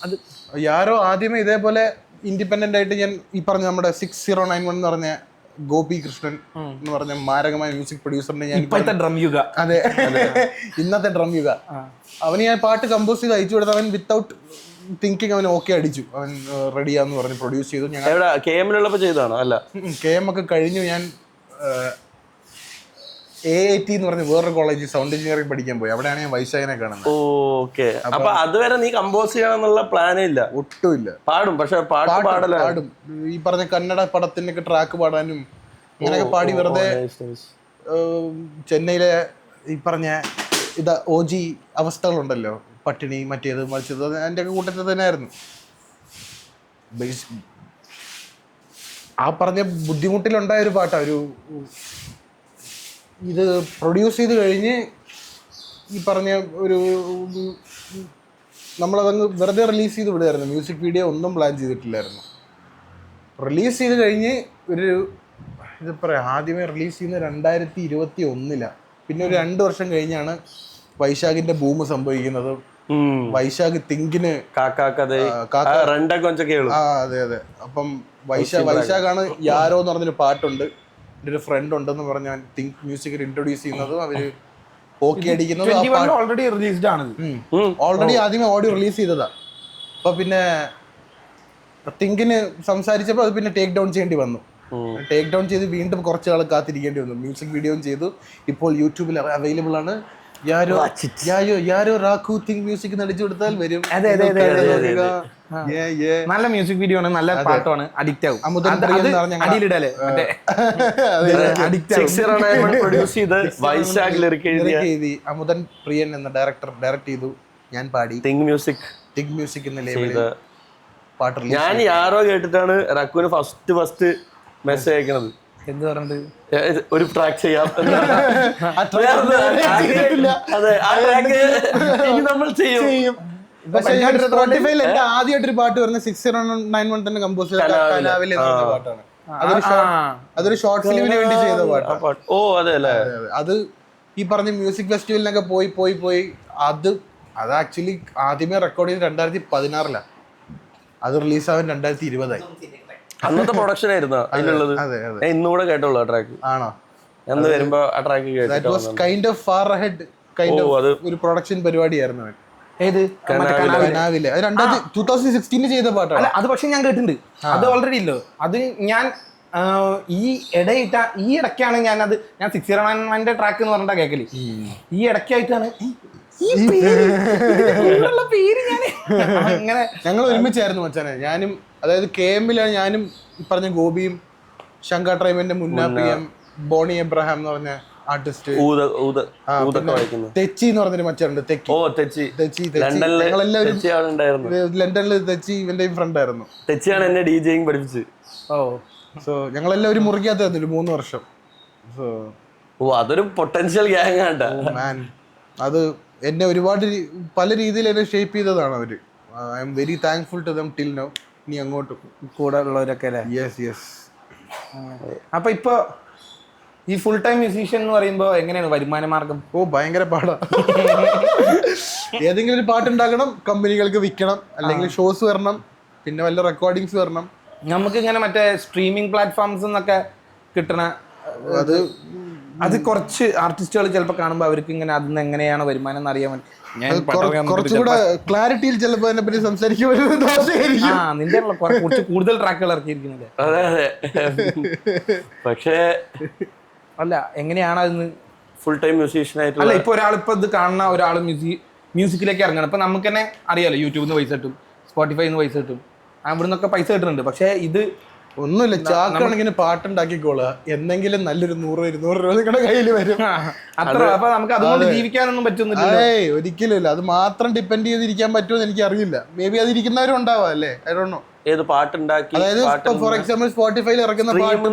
അത് യാരോ ആദ്യമേ ഇതേപോലെ ഇൻഡിപെൻഡന്റ് ആയിട്ട് ഞാൻ ഈ പറഞ്ഞ നമ്മുടെ 6091 എന്ന് പറഞ്ഞ ഗോപി കൃഷ്ണൻ എന്ന് പറഞ്ഞ മാരകമായ മ്യൂസിക് പ്രൊഡ്യൂസറിനെ ഞാൻ ഇപ്പോഴത്തെ ഡ്രം യുഗ, അതെ ഇന്നത്തെ ഡ്രം യുഗ, അവന് ഞാൻ പാട്ട് കമ്പോസ് ചെയ്ത് അയച്ചു കൊടുത്ത അവൻ വിത്തൗട്ട് തിങ്കിങ് അവൻ ഓക്കെ അടിച്ചു. അവൻ റെഡിയാന്ന് പറഞ്ഞ് പ്രൊഡ്യൂസ് ചെയ്തു. ചെയ്താണോ? അല്ല, KM ഒക്കെ കഴിഞ്ഞു. ഞാൻ AIT എന്ന് പറഞ്ഞ വേറൊരു കോളേജിൽ സൗണ്ട് എഞ്ചിനീയറിംഗ് പഠിക്കാൻ പോയി. അവിടെയാണ് ഞാൻ വൈശാഖിനെ കാണുന്നത്. ഓക്കെ. അപ്പൊ അതുവരെ നീ കമ്പോസ് ചെയ്യണമെന്നുള്ള പ്ലാനേ ഇല്ല? ഒട്ടുമില്ല. പാടും, പക്ഷെ പാടും. ഈ പറഞ്ഞ കന്നഡ പടത്തിന്റെ ട്രാക്ക് പാടാനും അങ്ങനെയൊക്കെ പാടി വെറുതെ ചെന്നൈയിലെ ഈ പറഞ്ഞ OG അവസ്ഥകളുണ്ടല്ലോ, പട്ടിണി മറ്റേത് മറിച്ചത്, എൻ്റെ ഒക്കെ കൂട്ടത്തിൽ തന്നെ ആയിരുന്നു. ആ പറഞ്ഞ ബുദ്ധിമുട്ടിലുണ്ടായ ഒരു പാട്ടാ, ഒരു ഇത് പ്രൊഡ്യൂസ് ചെയ്ത് കഴിഞ്ഞ് ഈ പറഞ്ഞ ഒരു നമ്മളതങ്ങ് വെറുതെ റിലീസ് ചെയ്ത് വിടുമായിരുന്നു. മ്യൂസിക് വീഡിയോ ഒന്നും പ്ലാൻ ചെയ്തിട്ടില്ലായിരുന്നു. റിലീസ് ചെയ്ത് കഴിഞ്ഞ് ഒരു ഇത് പറയാം, ആദ്യമേ റിലീസ് ചെയ്യുന്നത് 2021 പിന്നെ ഒരു 2 വർഷം കഴിഞ്ഞാണ് വൈശാഖിന്റെ ബൂമ് സംഭവിക്കുന്നത്. വൈശാഖ് തിങ്കിന് അതെ അതെ. അപ്പം വൈശാഖാണ് യാരോ എന്ന് പറഞ്ഞൊരു പാട്ടുണ്ട്. എൻ്റെ ഒരു ഫ്രണ്ട് ഉണ്ടെന്ന് പറഞ്ഞാൽ തിങ്ക് മ്യൂസിക്കിൽ ഇൻട്രൊഡ്യൂസ് ചെയ്യുന്നതും അവര് ഓക്കെ അടിക്കുന്നത് ഓൾറെഡി റിലീസ്ഡ് ആണ്. ഓൾറെഡി ആദ്യമേ ഓഡിയോ റിലീസ് ചെയ്തതാ. അപ്പൊ പിന്നെ തിങ്കിന് സംസാരിച്ചപ്പോൾ അത് പിന്നെ ടേക്ക് ഡൗൺ ചെയ്യേണ്ടി വന്നു. ടേക്ക് ഡൗൺ ചെയ്ത് വീണ്ടും കുറച്ച് നാൾ കാത്തിരിക്കേണ്ടി വന്നു. മ്യൂസിക് വീഡിയോയും ചെയ്തു. ഇപ്പോൾ യൂട്യൂബിൽ അവൈലബിൾ ആണ്. യാരോ റാഖു തിങ്ക് മ്യൂസിക് നടിച്ചു കൊടുത്താൽ വരും. നല്ല മ്യൂസിക് വീഡിയോ ആണ്, നല്ല പാട്ടാണ്, അഡിക്റ്റ് ആവും. അമുദൻ പ്രിയൻ എന്ന് പറഞ്ഞ അടിയിലിടല്ലേ അമുദൻ പ്രിയൻ എന്ന ഡയറക്ടർ ഡയറക്ട് ചെയ്തു. ഞാൻ പാടി. തിങ്ക് മ്യൂസിക് എന്ന ലേബിളിൽ പാട്ട്. ഞാൻ യാരോ കേട്ടിട്ടാണ് റക്കുവിന് ഫസ്റ്റ് മെസ്സേജ് അയക്കണത്. എന്ത് പറഞ്ഞിട്ട് ഒരു ട്രാക്ക് ചെയ്യാം, നമ്മൾ ചെയ്യും. ആദ്യമായിട്ടൊരു പാട്ട് പറഞ്ഞ 6091 തന്നെ കമ്പോസ് കനാവിലെ പാട്ടാണ്. അതൊരു ഷോർട്ട് ഫിലിമിന് വേണ്ടി ചെയ്ത പാട്ടാണ്. ഓ അതെ അല്ലേ. അത് ഈ പറഞ്ഞ മ്യൂസിക് ഫെസ്റ്റിവലിനൊക്കെ പോയി അത് ആക്ച്വലി ആദ്യമേ റെക്കോർഡ് ചെയ്ത് 2016 അത് റിലീസാവാൻ 2020 അന്നത്തെ പ്രൊഡക്ഷൻ ആയിരുന്നു അതിലുള്ളത്. ഇന്നുകൂടെ കേട്ടോളൂ ആ ട്രാക്ക്. ആണോ? എന്ന് വരുമ്പോ ആ ട്രാക്ക് ഒരു പ്രൊഡക്ഷൻ പരിപാടിയായിരുന്നു. ഏത് കനാവിലെ 2016 ചെയ്ത പാട്ടാണ് അത്. പക്ഷെ ഞാൻ കേട്ടിട്ടുണ്ട് അത് ഓൾറെഡി ഇല്ലോ. അത് ഞാൻ ഈ ഇടയ്ക്കാണ് ഞാൻ 609 ട്രാക്ക് എന്ന് പറഞ്ഞിട്ടാ കേക്കല്. ഈ ഇടയ്ക്കായിട്ടാണ് അങ്ങനെ ഞങ്ങൾ ഒരുമിച്ചായിരുന്നു മച്ചാനെ. ഞാനും അതായത് KM-ലാണ് ഞാനും പറഞ്ഞ ഗോപിയും ശങ്ക ട്രൈബന്റെ മുന്നാപ്പിയും ബോണി എബ്രഹാം എന്ന് പറഞ്ഞ ആർട്ടിസ്റ്റ്, തെച്ചി എന്ന് പറഞ്ഞൊരു മച്ചാനുണ്ട്. ലണ്ടനില് തെച്ചി ഇവന്റെ ഫ്രണ്ട് ആയിരുന്നു. തെച്ചിയാണ് എന്നെ ഡിജെയിങ് പഠിപ്പിച്ചത്. സോ ഞങ്ങളെല്ലാം ഒരു മുറിക്കകത്തായിരുന്നു 3 വർഷം. അതൊരു പൊട്ടൻഷ്യൽ ഗ്യാങ് ആണ്. അത് എന്നെ ഒരുപാട് പല രീതിയിൽ എന്നെ ഷേപ്പ് ചെയ്തതാണ് അവര്. I am very thankful to them till now. ഇനി അങ്ങോട്ട് കൂടെ ഉള്ളവരൊക്കെ അല്ലേ? യെസ്. അപ്പൊ ഇപ്പൊ ഈ ഫുൾ ടൈം മ്യൂസീഷ്യൻ എന്ന് പറയുമ്പോ എങ്ങനെയാണ് വരുമാന മാർഗം? ഭയങ്കര പാടാ. ഏതെങ്കിലും ഒരു പാട്ടുണ്ടാക്കണം, കമ്പനികൾക്ക് വിൽക്കണം, അല്ലെങ്കിൽ ഷോസ് വരണം, പിന്നെ വല്ല റെക്കോർഡിങ്സ് വരണം. നമുക്ക് ഇങ്ങനെ മറ്റേ സ്ട്രീമിംഗ് പ്ലാറ്റ്ഫോംസ് എന്നൊക്കെ കിട്ടണ അത് കുറച്ച് ആർട്ടിസ്റ്റുകൾ ചിലപ്പോൾ കാണുമ്പോൾ അവർക്ക് ഇങ്ങനെ അതിന് എങ്ങനെയാണ് വരുമാനം എന്ന് അറിയാൻ വേണ്ടി കുറച്ചുകൂടെ ക്ലാരിറ്റിയിൽ ചിലപ്പോൾ അതിനെ പറ്റി സംസാരിക്കുമ്പോൾ നിന്റെ കുറച്ച് കൂടുതൽ ട്രാക്കുകൾ ഇറക്കിയിരിക്കുന്നത്. പക്ഷേ അല്ല എങ്ങനെയാണ് അതിന് ഫുൾ ടൈം മ്യൂസീഷ്യൻ ആയിട്ട്? അല്ല ഇപ്പൊ ഒരാളിപ്പോ ഇത് കാണുന്ന ഒരാൾ മ്യൂസിക്കിലേക്ക് ഇറങ്ങണം. ഇപ്പൊ നമുക്ക് തന്നെ അറിയാലോ, യൂട്യൂബിൽ നിന്ന് പൈസ കിട്ടും, സ്പോട്ടിഫൈയിൽ നിന്ന് പൈസ കിട്ടും, അവിടെ നിന്നൊക്കെ പൈസ കിട്ടുന്നുണ്ട്. പക്ഷെ ഇത് ഒന്നുമില്ല, ചാക്കാണെങ്കിൽ പാട്ടുണ്ടാക്കിക്കോളുക, എന്തെങ്കിലും നല്ലൊരു 100-200 രൂപ നിങ്ങളുടെ കയ്യിൽ വരും. അത്ര. അപ്പൊ നമുക്ക് അതുകൊണ്ട് ജീവിക്കാനൊന്നും പറ്റുന്നില്ല. ഒരിക്കലും ഇല്ല. അത് മാത്രം ഡിപ്പെൻഡ് ചെയ്തിരിക്കാൻ പറ്റുമെന്ന് എനിക്ക് അറിയില്ല. മേ ബി അത് ഇരിക്കുന്നവരും ഉണ്ടാവാം അല്ലേ? I don't know. ഏത് പാട്ടുണ്ടാക്കി, അതായത് ഫോർ എക്സാമ്പിൾ സ്പോട്ടിഫൈയിൽ ഇറക്കുന്ന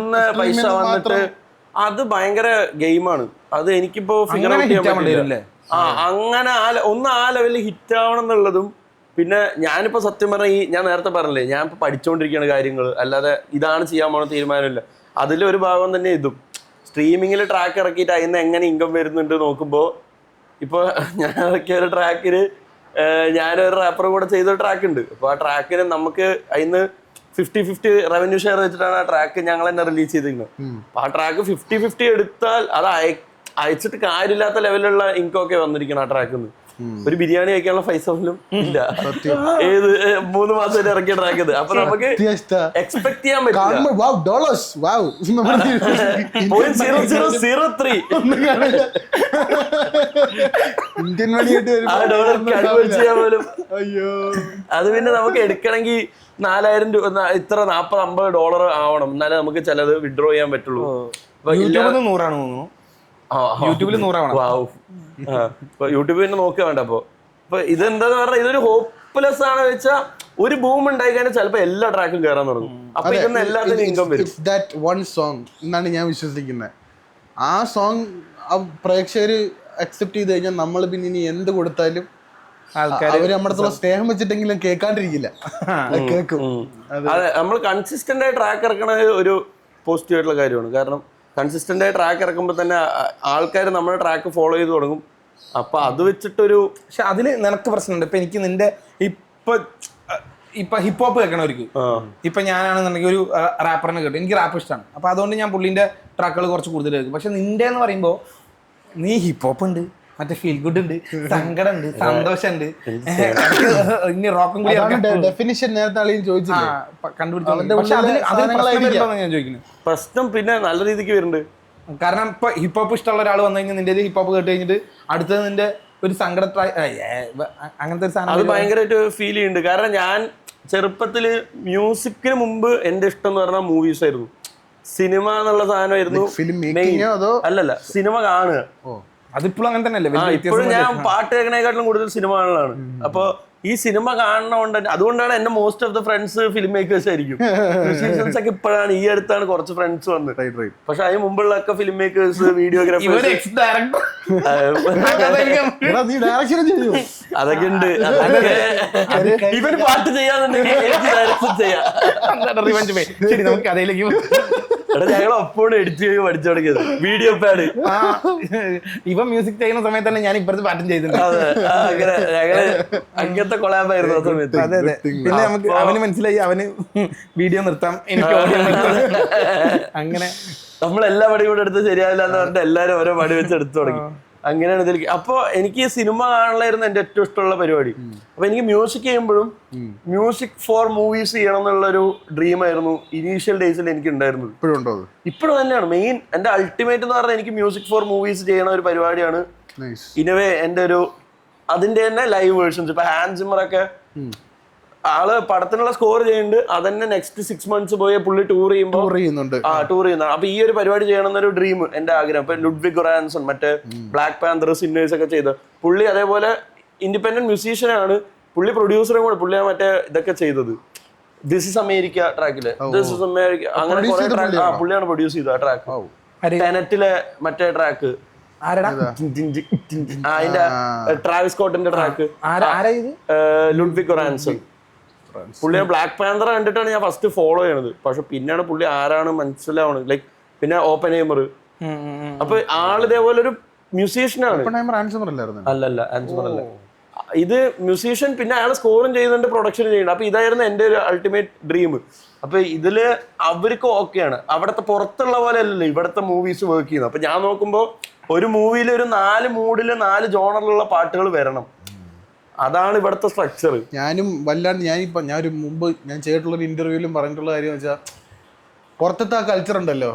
പൈസ വന്നിട്ട് അത് ഭയങ്കര ഗെയിമാണ്. അത് എനിക്കിപ്പോ ഫിഗർ ഔട്ട് ചെയ്യാൻ പറ്റില്ല. അങ്ങനെ ആ ലെവലിൽ ഹിറ്റ് ആവണം എന്നുള്ളതും. പിന്നെ ഞാനിപ്പോ സത്യം പറഞ്ഞ ഞാൻ നേരത്തെ പറഞ്ഞില്ലേ, ഞാൻ ഇപ്പൊ പഠിച്ചുകൊണ്ടിരിക്കുന്ന കാര്യങ്ങൾ, അല്ലാതെ ഇതാണ് ചെയ്യാൻ പോണ തീരുമാനമില്ല. അതിലൊരു ഭാഗം തന്നെ ഇതും. സ്ട്രീമിങ്ങിൽ ട്രാക്ക് ഇറക്കിയിട്ട് അതിന് എങ്ങനെ ഇൻകം വരുന്നുണ്ട് നോക്കുമ്പോൾ, ഇപ്പോൾ ഞാൻ ഇറക്കിയ ഒരു ട്രാക്കിന് ഞാനൊരു റാപ്പർ കൂടെ ചെയ്തൊരു ട്രാക്ക് ഉണ്ട്. അപ്പോൾ ആ ട്രാക്കിന് നമുക്ക് അതിന് 50-50 റവന്യൂ ഷെയർ വെച്ചിട്ടാണ് ആ ട്രാക്ക് ഞങ്ങൾ തന്നെ റിലീസ് ചെയ്തിരിക്കുന്നത്. അപ്പോൾ ആ ട്രാക്ക് 50-50 എടുത്താൽ അത് അയച്ചിട്ട് കാര്യമില്ലാത്ത ലെവലിലുള്ള ഇൻകൊക്കെ വന്നിരിക്കണം ആ ട്രാക്കിൽ നിന്ന്. ഒരു ബിരിയാണി കഴിക്കാനുള്ള പൈസ പോലും ഇല്ല. ഏത് 3 മാസം ഇറക്കിയ ട്രാക്ക് ഇത്. അപ്പൊ നമുക്ക് എക്സ്പെക്ട് ചെയ്യാൻ പറ്റില്ല. അത് പിന്നെ നമുക്ക് എടുക്കണമെങ്കിൽ 4000 രൂപ, ഇത്ര $40-50 ആവണം, എന്നാലേ നമുക്ക് ചിലത് വിഡ്രോ ചെയ്യാൻ പറ്റുള്ളൂ. യൂട്യൂബിൽ 100 യൂട്യൂബിൽ തന്നെ നോക്കുക വേണ്ട. അപ്പൊ ഇതെന്താന്ന് പറഞ്ഞാൽ ഇതൊരു ഹോപ്പ്ലെസ് ആണ് വെച്ചാൽ, ഒരു ബൂം ഉണ്ടായി കഴിഞ്ഞാൽ ചിലപ്പോ എല്ലാ ട്രാക്കും കയറാൻ തുടങ്ങും. അപ്പൊ ഇതൊന്നും എല്ലാത്തിനും ഇൻകം വരും. ദാറ്റ് വൺ സോങ് എന്നാണ് ഞാൻ വിശ്വസിക്കുന്നത്. ആ സോങ് പ്രേക്ഷകര് അക്സെപ്റ്റ് ചെയ്ത് കഴിഞ്ഞാൽ നമ്മൾ പിന്നെ ഇനി എന്ത് കൊടുത്താലും അവര് നമ്മുടെ അടുത്തുള്ള സ്നേഹം വെച്ചിട്ടെങ്കിലും കേൾക്കാണ്ടിരിക്കില്ല, കേൾക്കും. അതെ, നമ്മൾ കൺസിസ്റ്റന്റ് ആയി ട്രാക്ക് ഇറക്കണത് ഒരു പോസിറ്റീവ് ആയിട്ടുള്ള കാര്യമാണ്. കാരണം കൺസിസ്റ്റന്റ് ആയി ട്രാക്ക് ഇറക്കുമ്പോൾ തന്നെ ആൾക്കാർ നമ്മുടെ ട്രാക്ക് ഫോളോ ചെയ്ത് തുടങ്ങും. അപ്പൊ അത് വെച്ചിട്ടൊരു പക്ഷെ അതില് നിനക്ക് പ്രശ്നമുണ്ട്. ഇപ്പൊ എനിക്ക് നിന്റെ ഇപ്പൊ ഹിപ്പ് ഹോപ്പ് കേൾക്കണവർക്ക്, ഇപ്പൊ ഞാനാണെന്നുണ്ടെങ്കിൽ ഒരു റാപ്പറിനെ കേട്ടു, എനിക്ക് റാപ്പ് ഇഷ്ടമാണ്, അപ്പൊ അതുകൊണ്ട് ഞാൻ പുള്ളിന്റെ ട്രാക്കുകൾ കുറച്ച് കൂടുതൽ കേൾക്കും. പക്ഷെ നിന്റെ എന്ന് പറയുമ്പോ നീ ഹിപ്പ് ഹോപ്പ് ഉണ്ട്, മറ്റേ ഫീൽ ഗുഡ് ഉണ്ട്, സങ്കടം ഉണ്ട്, സന്തോഷമുണ്ട്, ഇനി റോക്കും കൂടി ഡെഫിനിഷൻ നേരത്തെ ചോദിച്ചില്ലേ കണ്ടുപിടിച്ചു. പക്ഷെ ഞാൻ ചോദിക്കുന്നത് പ്രശ്നം പിന്നെ നല്ല രീതിക്ക് വരുന്നുണ്ട്. കാരണം ഇപ്പൊ ഹിപ്പ് ഹോപ്പ് ഇഷ്ടമുള്ള ഒരാൾ വന്നു കഴിഞ്ഞാൽ നിന്റെ ഹിപ്പ് ഹോപ്പ് കേട്ട് കഴിഞ്ഞിട്ട് അടുത്തത് നിന്റെ ഒരു സങ്കട അങ്ങനത്തെ ഒരു സാധനം അത് ഭയങ്കരമായിട്ട് ഫീൽ ചെയ്യുന്നുണ്ട്. കാരണം ഞാൻ ചെറുപ്പത്തില് മ്യൂസിക്കിന് മുമ്പ് എന്റെ ഇഷ്ടം എന്ന് പറഞ്ഞാൽ മൂവീസ് ആയിരുന്നു. സിനിമ എന്നുള്ള സാധനമായിരുന്നു. അല്ലല്ല, സിനിമ കാണുക. അതിപ്പോഴും അങ്ങനെ തന്നെയല്ലേ? ഇപ്പോഴും ഞാൻ പാട്ട് കേൾക്കണേക്കാട്ടിലും കൂടുതൽ സിനിമ കാണലാണ്. അപ്പൊ ഈ സിനിമ കാണുന്നതുകൊണ്ട് അതുകൊണ്ടാണ് എന്റെ most of the friends film makers ആയിരിക്കും. മ്യൂസീഷ്യൻസ് ഒക്കെ ഇപ്പോഴാണ്, ഈ അടുത്താണ് കുറച്ച് ഫ്രണ്ട്സ് വന്നത്. പക്ഷെ അതിന് മുമ്പുള്ള ഒക്കെ ഫിലിം മേക്കേഴ്സ്, വീഡിയോഗ്രാഫേഴ്സ് അതൊക്കെ ഉണ്ട്. ഇവന് പാട്ട് ചെയ്യാന്നുണ്ടെങ്കിൽ എനിക്ക് ഡയറക്ഷൻ ചെയ്യാം. ഞങ്ങൾ ഒപ്പോഴും എഡിറ്റ് ചെയ്ത് പഠിച്ചു തുടങ്ങിയത് വീഡിയോ പാഡ്. ഇവ മ്യൂസിക് ചെയ്യുന്ന സമയത്ത് തന്നെ ഞാൻ ഇപ്പഴത്തെ പാട്ടും ചെയ്തിട്ടുണ്ട്. അങ്ങനെ ഞങ്ങള് അങ്ങനത്തെ കൊളാബായിരുന്നു ആ സമയത്ത്. അതെ അതെ. പിന്നെ നമുക്ക് അവന് മനസ്സിലായി, അവന് വീഡിയോ നിർത്താം, എനിക്ക് ഓഡിയോ നിർത്താം. അങ്ങനെ നമ്മളെല്ലാ പടി കൂടെ എടുത്ത് ശരിയാവില്ല എന്ന് പറഞ്ഞിട്ട് എല്ലാരും ഓരോ പടി വെച്ച് എടുത്തു തുടങ്ങി. അങ്ങനെയാണ് ഇതിലേക്ക്. അപ്പൊ എനിക്ക് സിനിമ കാണലായിരുന്നു എന്റെ ഏറ്റവും ഇഷ്ടമുള്ള പരിപാടി. അപ്പൊ എനിക്ക് മ്യൂസിക് ചെയ്യുമ്പോഴും മ്യൂസിക് ഫോർ മൂവീസ് ചെയ്യണം എന്നുള്ളൊരു ഡ്രീം ആയിരുന്നു ഇനീഷ്യൽ ഡേയ്സിൽ എനിക്ക് ഉണ്ടായിരുന്നത്. ഇപ്പോഴും തന്നെയാണ് മെയിൻ. എന്റെ അൾട്ടിമേറ്റ് എന്ന് പറഞ്ഞാൽ എനിക്ക് മ്യൂസിക് ഫോർ മൂവീസ് ചെയ്യണ ഒരു പരിപാടിയാണ്. ഇനവേ എന്റെ ഒരു അതിന്റെ തന്നെ ലൈവ് വേർഷൻസ്. ഇപ്പൊ ഹാൻസ് സിമ്മറൊക്കെ ആള് പടത്തിനുള്ള സ്കോർ ചെയ്യുന്നുണ്ട്, അതന്നെ നെക്സ്റ്റ് 6 months പോയി പുള്ളി ടൂർ ചെയ്യുന്നുണ്ട്. അപ്പൊ ഈ ഒരു പരിപാടി ചെയ്യണം എന്നൊരു ഡ്രീം, എന്റെ ആഗ്രഹം. ഇപ്പൊ ലുഡ്വിഗ് ഗൊറാൻസൺ, മറ്റേ ബ്ലാക്ക് പാന്തർ, സിന്നേഴ്സ് ഒക്കെ ചെയ്ത് പുള്ളി അതേപോലെ ഇൻഡിപെൻഡന്റ് മ്യൂസീഷ്യൻ ആണ്. പുള്ളി പ്രൊഡ്യൂസറും കൂടെ. പുള്ളിയാണ് മറ്റേ ഇതൊക്കെ ചെയ്തത്, ദിസ് ഇസ് അമേരിക്ക ട്രാക്കില്, ദിസ് ഇസ് അമേരിക്ക, അങ്ങനെ കുറെ ട്രാക്ക് പുള്ളിയാണ് പ്രൊഡ്യൂസ് ചെയ്തത്. ആ ട്രാക്ക് ടെനറ്റിലെ മറ്റേ ട്രാക്ക്, അതിന്റെ ട്രാവിസ് സ്കോട്ടിന്റെ ട്രാക്ക്, ലുഡ്വിഗ് ഗൊറാൻസൺ. പുള്ളിയെ ബ്ലാക്ക് പാന്തർ കണ്ടിട്ടാണ് ഞാൻ ഫസ്റ്റ് ഫോളോ ചെയ്യണത്. പക്ഷെ പിന്നെയാണ് പുള്ളി ആരാണ് മനസ്സിലാവണത്. ലൈക്ക് പിന്നെ ഓപ്പൻഹൈമർ. അപ്പൊ ആള് ഇതേപോലെ ഒരു മ്യൂസീഷ്യനാണ്. അല്ലല്ല, ആൻസമർ അല്ല. ഇത് മ്യൂസീഷ്യൻ, പിന്നെ അയാൾ സ്കോറും ചെയ്യുന്നുണ്ട്, പ്രൊഡക്ഷൻ ചെയ്യുന്നുണ്ട്. അപ്പൊ ഇതായിരുന്നു എന്റെ ഒരു അൾട്ടിമേറ്റ് ഡ്രീം. അപ്പൊ ഇതില് അവർക്ക് ഓക്കെയാണ്. അവിടുത്തെ പുറത്തുള്ള പോലെ അല്ലല്ലോ ഇവിടുത്തെ മൂവീസ് വർക്ക് ചെയ്യുന്നത്. അപ്പൊ ഞാൻ നോക്കുമ്പോ ഒരു മൂവിയിൽ ഒരു 4 മൂഡില് 4 ജോണറിലുള്ള പാട്ടുകൾ വരണം. അതാണ് ഇവിടുത്തെ സ്ട്രക്ചർ. ഞാനും വല്ലാണ്ട് ഞാനൊരു മുമ്പ് ഞാൻ ചെയ്തിട്ടുള്ളൊരു ഇന്റർവ്യൂവിലും പറഞ്ഞിട്ടുള്ള കാര്യം വെച്ചാൽ, പുറത്തത്തെ ആ കൾച്ചർ ഉണ്ടല്ലോ,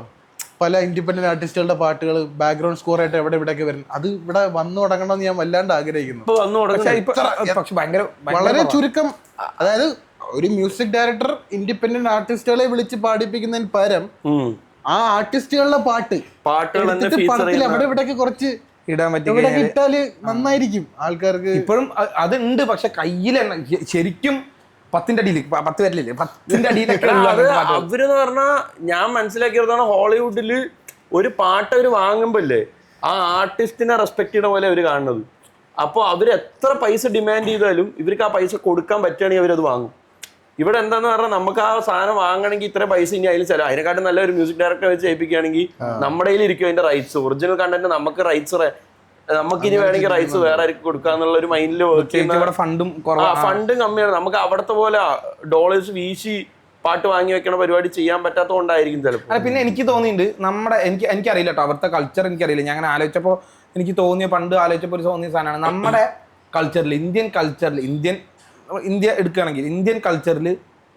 പല ഇൻഡിപെൻഡന്റ് ആർട്ടിസ്റ്റുകളുടെ പാട്ടുകൾ ബാക്ക്ഗ്രൗണ്ട് സ്കോർ ആയിട്ട് ഇവിടെയൊക്കെ വരുന്നത്, അത് ഇവിടെ വന്നു തുടങ്ങണമെന്ന് ഞാൻ വല്ലാണ്ട് ആഗ്രഹിക്കുന്നു. വളരെ ചുരുക്കം. അതായത് ഒരു മ്യൂസിക് ഡയറക്ടർ ഇൻഡിപെൻഡന്റ് ആർട്ടിസ്റ്റുകളെ വിളിച്ച് പാടിപ്പിക്കുന്നതിന് പകരം ആ ആർട്ടിസ്റ്റുകളുടെ പാട്ടുകൾ അവിടെ ഇവിടെയൊക്കെ കുറച്ച് ഇടാൻ പറ്റും, ഇട്ടാല് നന്നായിരിക്കും ആൾക്കാർക്ക്. ഇപ്പോഴും അതുണ്ട്, പക്ഷെ കയ്യിൽ ശരിക്കും 10ന്റെ അടിയിൽ 10 വരലില്ലേ, 10ന്റെ അടിയിലൊക്കെ അവരെന്ന് പറഞ്ഞാൽ ഞാൻ മനസ്സിലാക്കിയതാണ്, ഹോളിവുഡില് ഒരു പാട്ട് അവര് വാങ്ങുമ്പോ അല്ലേ ആ ആർട്ടിസ്റ്റിനെ റെസ്പെക്ട് ചെയ്യുന്ന പോലെ അവര് കാണുന്നത്. അപ്പോൾ അവര് എത്ര പൈസ ഡിമാൻഡ് ചെയ്താലും ഇവർക്ക് ആ പൈസ കൊടുക്കാൻ പറ്റുകയാണെങ്കിൽ അവരത് വാങ്ങും. ഇവിടെ എന്താന്ന് പറഞ്ഞാൽ നമുക്ക് ആ സാധനം വാങ്ങണമെങ്കിൽ ഇത്ര പൈസ ഇനി അതിൽ ചില അതിനെക്കാട്ടും നല്ല ഒരു മ്യൂസിക് ഡയറക്ടറെ വെച്ച് ചെയ്യിപ്പിക്കുകയാണെങ്കിൽ നമ്മുടെ കയ്യിൽ ഇരിക്കും അതിന്റെ റൈറ്റ്സ്. ഒറിജിനൽ കണ്ടന്റ് നമുക്ക് റൈറ്റ്സ്, നമുക്കിനി വേണമെങ്കിൽ റൈറ്റ്സ് വേറെ ആർക്ക് കൊടുക്കാന്നുള്ള ഒരു മൈൻഡിൽ വർക്ക് ചെയ്യുന്ന ഫണ്ടും കമ്മിയാണ്. നമുക്ക് അവിടത്തെ പോലെ ഡോളേഴ്സ് വീശി പാട്ട് വാങ്ങി വെക്കണ പരിപാടി ചെയ്യാൻ പറ്റാത്തതുകൊണ്ടായിരിക്കും ചിലപ്പോൾ. പിന്നെ എനിക്ക് തോന്നിയിട്ടുണ്ട് നമ്മുടെ എനിക്കറിയില്ല കേട്ടോ, അവിടുത്തെ കൾച്ചർ എനിക്കറിയില്ല. ഞാൻ അങ്ങനെ ആലോചിച്ചപ്പോൾ എനിക്ക് തോന്നിയ, പണ്ട് ആലോചിച്ചപ്പോൾ ഒരു തോന്നിയ സാധനമാണ് നമ്മുടെ കൾച്ചറിൽ, ഇന്ത്യൻ കൾച്ചറിൽ, ഇന്ത്യ എടുക്കുകയാണെങ്കിൽ ഇന്ത്യൻ കൾച്ചറിൽ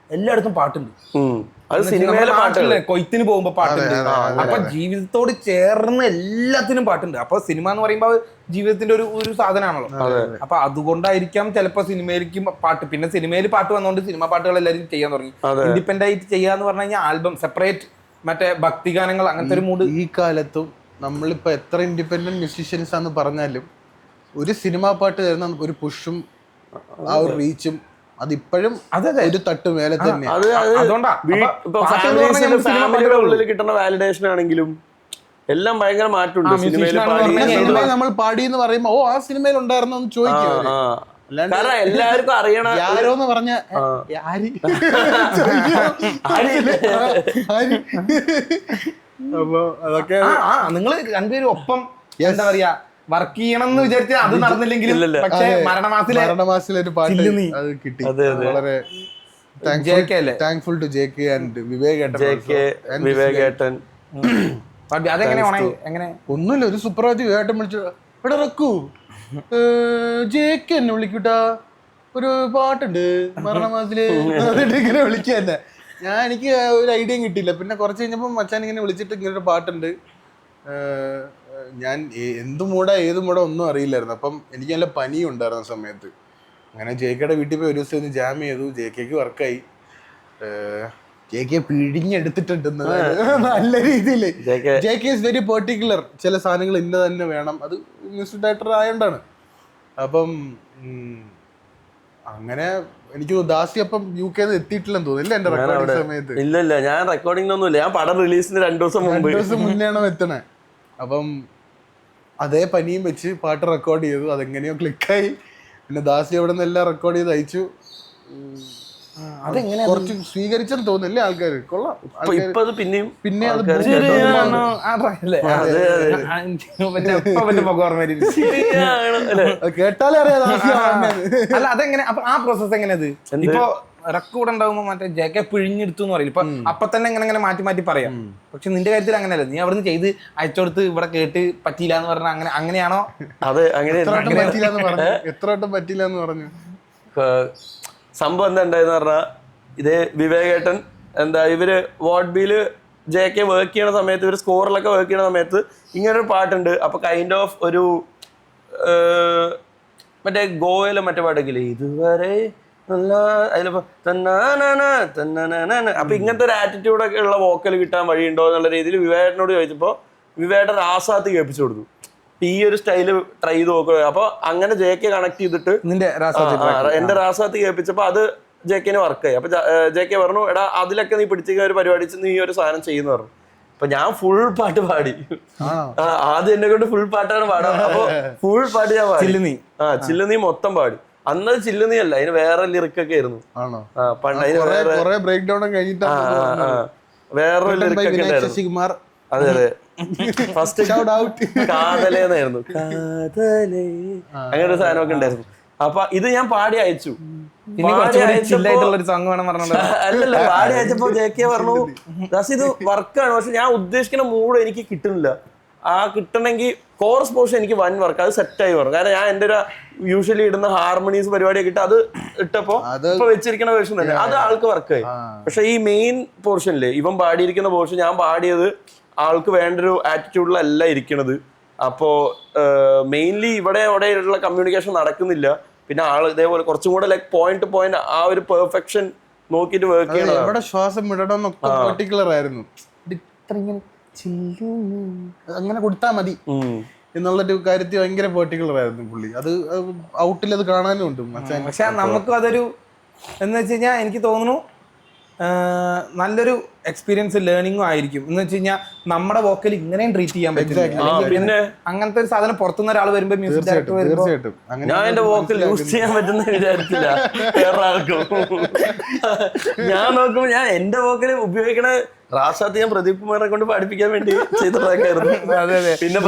എല്ലായിടത്തും പാട്ടുണ്ട്. കൊയ്ത്തിന് പോകുമ്പോ പാട്ടുണ്ട്. അപ്പൊ ജീവിതത്തോട് ചേർന്ന് എല്ലാത്തിനും പാട്ടുണ്ട്. അപ്പൊ സിനിമ എന്ന് പറയുമ്പോൾ ജീവിതത്തിന്റെ ഒരു സാധനമാണല്ലോ. അപ്പൊ അതുകൊണ്ടായിരിക്കാം ചിലപ്പോ സിനിമയിലേക്ക് പാട്ട്, പിന്നെ സിനിമയിൽ പാട്ട് വന്നോണ്ട് സിനിമ പാട്ടുകൾ എല്ലാവരും ചെയ്യാൻ തുടങ്ങി. ഇൻഡിപെൻഡന്റ് ആയിട്ട് ചെയ്യാന്ന് പറഞ്ഞു കഴിഞ്ഞാൽ ആൽബം സെപ്പറേറ്റ്, മറ്റേ ഭക്തിഗാനങ്ങൾ, അങ്ങനത്തെ ഒരു മൂഡ്. ഈ കാലത്തും നമ്മളിപ്പോ എത്ര ഇൻഡിപെൻഡന്റ് മ്യൂസീഷ്യൻസ് ആണെന്ന് പറഞ്ഞാലും ഒരു സിനിമാ പാട്ട് തരുന്ന ഒരു പുഷും ആ ഒരു റീച്ചും അതിപ്പോഴും ഒരു തട്ട് മേലെ തന്നെ. ഫാമിലിയുടെ ഉള്ളിൽ കിട്ടുന്ന വാലിഡേഷൻ ആണെങ്കിലും എല്ലാം ഭയങ്കര മാറ്റമുണ്ട് സിനിമയിൽ musician പാടി ആണെന്ന് സിനിമ നമ്മൾ പാടി എന്ന് പറയുമ്പോ ഓ ആ സിനിമയിൽ ഉണ്ടായിരുന്നോ എന്ന് ചോദിക്കും അവര്. അല്ലാണ്ട് കാരണം എല്ലാവർക്കും അറിയണ ആരോന്ന് പറഞ്ഞ ആര് അപ്പൊ അതൊക്കെ നിങ്ങൾ രണ്ടുപേരും ഒപ്പം എന്താ പറയാ വർക്ക് ചെയ്യണം എന്ന് വിചാരിച്ച അത് നടന്നില്ലെങ്കിലും പക്ഷെ മരണമാസിലെ ഒരു പാട്ട് അത് കിട്ടി. വളരെ thankful to JK and Vivek ഏട്ടൻ. അതെങ്ങനെ എങ്ങനെ ഒന്നുമില്ല, ഒരു സുപ്രഭാതി വിവേകേട്ടൻ വിളിച്ചു ഇവിടെ റക്കു JK എന്നെ വിളിക്കൂട്ടാ ഒരു പാട്ടുണ്ട് മരണമാസില് ഇങ്ങനെ വിളിക്കുക തന്നെ. എനിക്ക് ഒരു ഐഡിയയും കിട്ടിയില്ല. പിന്നെ കുറച്ച് കഴിഞ്ഞപ്പോൾ മച്ചാൻ ഇങ്ങനെ വിളിച്ചിട്ട് ഇങ്ങനെ ഒരു പാട്ടുണ്ട്. ഞാൻ എന്ത് മൂടാ ഏത് മൂടാ ഒന്നും അറിയില്ലായിരുന്നു. അപ്പം എനിക്ക് നല്ല പനിയും ഉണ്ടായിരുന്ന സമയത്ത് അങ്ങനെ JKയുടെ വീട്ടിൽ പോയി ഒരു ദിവസം ഒന്ന് ജാം ചെയ്തു. JKക്ക് വർക്കായി. JK പിഴിഞ്ഞെടുത്തിട്ടുണ്ട് നല്ല രീതിയിൽ. JK is very particular. ചില സാധനങ്ങൾ ഇന്ന തന്നെ വേണം. അത് മ്യൂസിക് ഡയറക്ടർ ആയതുകൊണ്ടാണ്. അപ്പം അങ്ങനെ എനിക്ക് ദാസി അപ്പം UK എത്തിയിട്ടില്ലെന്ന് തോന്നുന്നില്ല എന്റെ റെക്കോർഡിംഗ് സമയത്ത്. ഇല്ല ഞാൻ റെക്കോർഡിംഗ് ഒന്നുമില്ല. ഞാൻ പടം റിലീസിന് 2 ദിവസം മുന്നെയാണോ എത്തണേ. അപ്പം അതേ പനിയും വെച്ച് പാട്ട് റെക്കോർഡ് ചെയ്തു. അതെങ്ങനെയോ ക്ലിക്കായി. പിന്നെ ദാസി അവിടെ നിന്ന് എല്ലാം റെക്കോർഡ് ചെയ്ത് അയച്ചു. അതെങ്ങനെ കുറച്ച് സ്വീകരിച്ചെന്ന് തോന്നില്ലേ ആൾക്കാർ. കൊള്ളാം. പിന്നെ അത് കേട്ടാലേ അറിയാം ദാസി. അല്ല അതെങ്ങനെ ആ പ്രോസസ് എങ്ങനെയത്? ഇപ്പൊ റെക്കോർഡ് ഉണ്ടാകുമ്പോ മറ്റേ JK പിഴിഞ്ഞെടുത്തു എന്ന് പറയില്ല. ഇപ്പൊ അപ്പൊ തന്നെ എങ്ങനെ മാറ്റി പറയാം. പക്ഷെ നിന്റെ കാര്യത്തിൽ അങ്ങനെയല്ല. നീ അവിടുന്ന് ചെയ്ത് അയച്ചോടുത്ത് ഇവിടെ കേട്ട് പറ്റിയില്ല എന്ന് പറഞ്ഞാൽ അങ്ങനെയാണോ? അതെ അങ്ങനെ എത്ര വട്ടം പറ്റില്ല എന്ന് പറഞ്ഞു. സംഭവം എന്താ ഉണ്ടായെന്ന് പറഞ്ഞാൽ ഇതേ വിവേകേട്ടൻ ഇവര് വാർഡ് ബിയില് JK വർക്ക് ചെയ്യണ സമയത്ത് ഇവര് സ്കോറിലൊക്കെ വർക്ക് ചെയ്യണ സമയത്ത് ഇങ്ങനൊരു പാട്ടുണ്ട്. അപ്പൊ കൈൻഡ് ഓഫ് ഒരു മറ്റേ ഗോവയിലെ മറ്റേ പാട്ടൊക്കെ ഇതുവരെ അതിലിപ്പോ അപ്പൊ ഇങ്ങനത്തെ ഒരു ആറ്റിറ്റ്യൂഡൊക്കെ ഉള്ള വോക്കൽ കിട്ടാൻ വഴിയുണ്ടോ എന്നുള്ള രീതിയിൽ വിവേകേട്ടനോട് ചോദിച്ചപ്പോ വിവേകേട്ടൻ രാസാത്തി കേൾപ്പിച്ചു കൊടുത്തു. ഈ ഒരു സ്റ്റൈല് ട്രൈ ചെയ്ത് നോക്കുക. അപ്പൊ അങ്ങനെ JK കണക്ട് ചെയ്തിട്ട് എന്റെ രാസാത്തി കേൾപ്പിച്ചപ്പോ അത് JKന് വർക്കായി. അപ്പൊ JK പറഞ്ഞു എടാ അതിലൊക്കെ നീ പിടിച്ചിരിക്കുന്ന ഒരു പരിപാടി നീ ഒരു സാധനം ചെയ്യുന്ന പറഞ്ഞു. അപ്പൊ ഞാൻ ഫുൾ പാട്ട് പാടി. ആദ്യം എന്നെ കൊണ്ട് ഫുൾ പാട്ടാണ് പാടാം. അപ്പൊ ഫുൾ പാട്ട് ഞാൻ പാടി. ചില്ലുനീ മൊത്തം പാടി. അന്നത് ചില്ലുനീ അല്ല, അതിന് വേറെ ലിറിക്കൊക്കെ ആയിരുന്നു. വേറെ ലിറിക്കൊക്കെ ഉണ്ടായിരുന്നു. അതെ ഫസ്റ്റ് കാതലേന്നായിരുന്നു. കാതലേ അങ്ങനെ ഒരു സാധനമൊക്കെ ഉണ്ടായിരുന്നു. അപ്പൊ ഇത് ഞാൻ പാടി അയച്ചു. അല്ലല്ല പാടി അയച്ചപ്പോ JK പറഞ്ഞു ദാസ് ഇത് വർക്കാണ്, പക്ഷെ ഞാൻ ഉദ്ദേശിക്കുന്ന മൂഡ് എനിക്ക് കിട്ടുന്നില്ല. ആ കിട്ടണമെങ്കിൽ കോറസ് പോർഷൻ എനിക്ക് വൻ വർക്ക് അത് സെറ്റായി വരും. കാരണം ഞാൻ എൻ്റെ ഒരു യൂഷ്വലി ഇടുന്ന ഹാർമണീസ് പരിപാടിയൊക്കെ ഇട്ട് അത് ഇട്ടപ്പോ ഇപ്പൊ വെച്ചിരിക്കുന്ന വേർഷൻ തന്നെ അത് ആൾക്ക് വർക്കായി. പക്ഷെ ഈ മെയിൻ പോർഷനില് ഇവൻ പാടിയിരിക്കുന്ന പോർഷൻ ഞാൻ പാടിയത് ആൾക്ക് വേണ്ട ഒരു ആറ്റിറ്റ്യൂഡിലല്ല ഇരിക്കണത്. അപ്പോ മെയിൻലി ഇവിടെയുള്ള കമ്മ്യൂണിക്കേഷൻ നടക്കുന്നില്ല. പിന്നെ ആള് ഇതേപോലെ കുറച്ചും കൂടെ ലൈക്ക് പോയിന്റ് ടു പോയിന്റ് ആ ഒരു പെർഫെക്ഷൻ നോക്കിയിട്ട് വർക്ക് ചെയ്യണം. എവിടെ ശ്വാസം വിടണമെന്നൊക്കെ പെർട്ടിക്കുലർ ആയിരുന്നു. അങ്ങനെ കൊടുത്താൽ മതി എന്നുള്ളൊരു കാര്യത്തിൽ ഭയങ്കര പെർട്ടിക്കുലർ ആയിരുന്നു പുള്ളി. അത് ഔട്ടിൽ അത് കാണാനും ഉണ്ട്. പക്ഷെ നമുക്കും അതൊരു എന്ന് വെച്ച് കഴിഞ്ഞാൽ എനിക്ക് തോന്നുന്നു നല്ലൊരു എക്സ്പീരിയൻസ് ലേണിംഗും ആയിരിക്കും. എന്ന് വെച്ച് കഴിഞ്ഞാൽ നമ്മുടെ വോക്കൽ ഇങ്ങനെയും ട്രീറ്റ് ചെയ്യാൻ പറ്റില്ല. പിന്നെ അങ്ങനത്തെ ഒരു സാധനം പുറത്തുനിന്ന് ഒരാൾ വരുമ്പോ മ്യൂസിക് ഡയറക്ടർ വരുമ്പോ ഞാൻ എന്റെ വോക്കൽ യൂസ് ചെയ്യാൻ പറ്റുന്ന വിചാരിച്ചില്ല വേറെ ആൾക്കും. ഞാൻ നോക്കുമ്പോ ഞാൻ എന്റെ വോക്കൽ ഉപയോഗിക്കണ റാസാത്ത് ഞാൻ പ്രദീപ് കുമാറിനെ കൊണ്ട് പഠിപ്പിക്കാൻ വേണ്ടി ചെയ്തതായിരുന്നു. പിന്നെ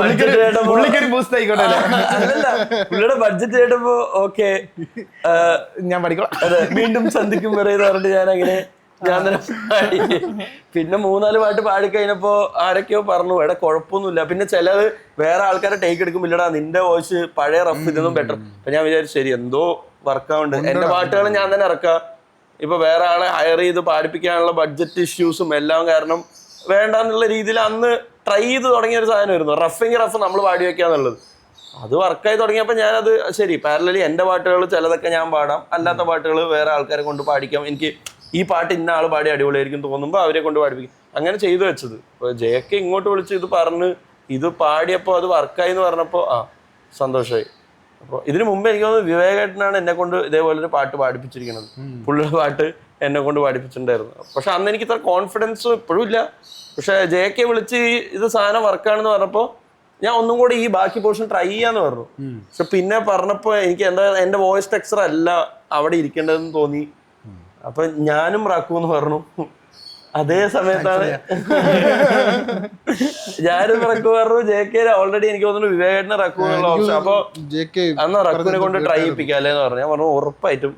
പുള്ളിയുടെ ബഡ്ജറ്റ് കേട്ടപ്പോ ഓക്കെ ഞാൻ പഠിക്കണം അതെ വീണ്ടും സന്ധിക്കും പറയുന്ന പറഞ്ഞിട്ട് ഞാൻ അങ്ങനെ ഞാൻ തന്നെ പാടി. പിന്നെ 3-4 പാട്ട് പാടിക്കഴിഞ്ഞപ്പോ ആരൊക്കെയോ പറഞ്ഞു എടാ കുഴപ്പമൊന്നുമില്ല. പിന്നെ ചിലത് വേറെ ആൾക്കാരെ ടേക്ക് എടുക്കും ഇല്ലടാ നിന്റെ വോയിസ് പഴയ റഫ് ഇതൊന്നും ബെറ്റർ. അപ്പൊ ഞാൻ വിചാരിച്ചു ശരി എന്തോ വർക്കാവുണ്ട്. എന്റെ പാട്ടുകൾ ഞാൻ തന്നെ ഇറക്കാം. ഇപ്പൊ വേറെ ആളെ ഹയർ ചെയ്ത് പാടിപ്പിക്കാനുള്ള ബഡ്ജറ്റ് ഇഷ്യൂസും എല്ലാം കാരണം വേണ്ടെന്നുള്ള രീതിയിൽ അന്ന് ട്രൈ ചെയ്ത് തുടങ്ങിയ ഒരു സാധനമായിരുന്നു റഫ് നമ്മൾ പാടി വെക്കാന്നുള്ളത്. അത് വർക്കായി തുടങ്ങിയപ്പോൾ ഞാനത് ശരി പാരലലി എൻ്റെ പാട്ടുകൾ ചിലതൊക്കെ ഞാൻ പാടാം, അല്ലാത്ത പാട്ടുകൾ വേറെ ആൾക്കാരെ കൊണ്ട് പാടിക്കാം. എനിക്ക് ഈ പാട്ട് ഇന്ന ആൾ പാടി അടിപൊളിയായിരിക്കും തോന്നുമ്പോൾ അവരെ കൊണ്ട് പാടിപ്പിക്കും. അങ്ങനെ ചെയ്തു വെച്ചത്. ഇപ്പോൾ JK ഇങ്ങോട്ട് വിളിച്ച് ഇത് പറഞ്ഞ് ഇത് പാടിയപ്പോൾ അത് വർക്കായി എന്ന് പറഞ്ഞപ്പോൾ സന്തോഷമായി. അപ്പോൾ ഇതിനു മുമ്പ് എനിക്ക് തോന്നുന്നു വിവേകേട്ടനാണ് എന്നെ കൊണ്ട് ഇതേപോലൊരു പാട്ട് പാടിപ്പിച്ചിരിക്കുന്നത്. പുള്ളിയുടെ പാട്ട് എന്നെ കൊണ്ട് പാടിപ്പിച്ചിട്ടുണ്ടായിരുന്നു. പക്ഷെ അന്ന് എനിക്ക് ഇത്ര കോൺഫിഡൻസ് ഇപ്പോഴും ഇല്ല. പക്ഷെ JK വിളിച്ച് ഇത് സാധനം വർക്കാണെന്ന് പറഞ്ഞപ്പോൾ ഞാൻ ഒന്നും കൂടി ഈ ബാക്കി പോർഷൻ ട്രൈ ചെയ്യാന്ന് പറഞ്ഞു. പക്ഷെ പിന്നെ പറഞ്ഞപ്പോൾ എനിക്ക് എന്റെ വോയിസ് ടെക്സ്ചർ അല്ല അവിടെ ഇരിക്കേണ്ടതെന്ന് തോന്നി. അപ്പൊ ഞാനും റക്കു എന്ന് പറഞ്ഞു. അതേ സമയത്താണ് ഞാനും റക്കു പറഞ്ഞു. JK ഓൾറെഡി എനിക്ക് തോന്നുന്നു വിവേകേട്ടനെ റക്കു എന്നുള്ള ഓപ്ഷൻ. അപ്പൊ അന്ന് റക്കുവിനെ കൊണ്ട് ട്രൈ ചെയ്യിപ്പിക്കാല്ലേന്ന് പറഞ്ഞു. ഞാൻ പറഞ്ഞു ഉറപ്പായിട്ടും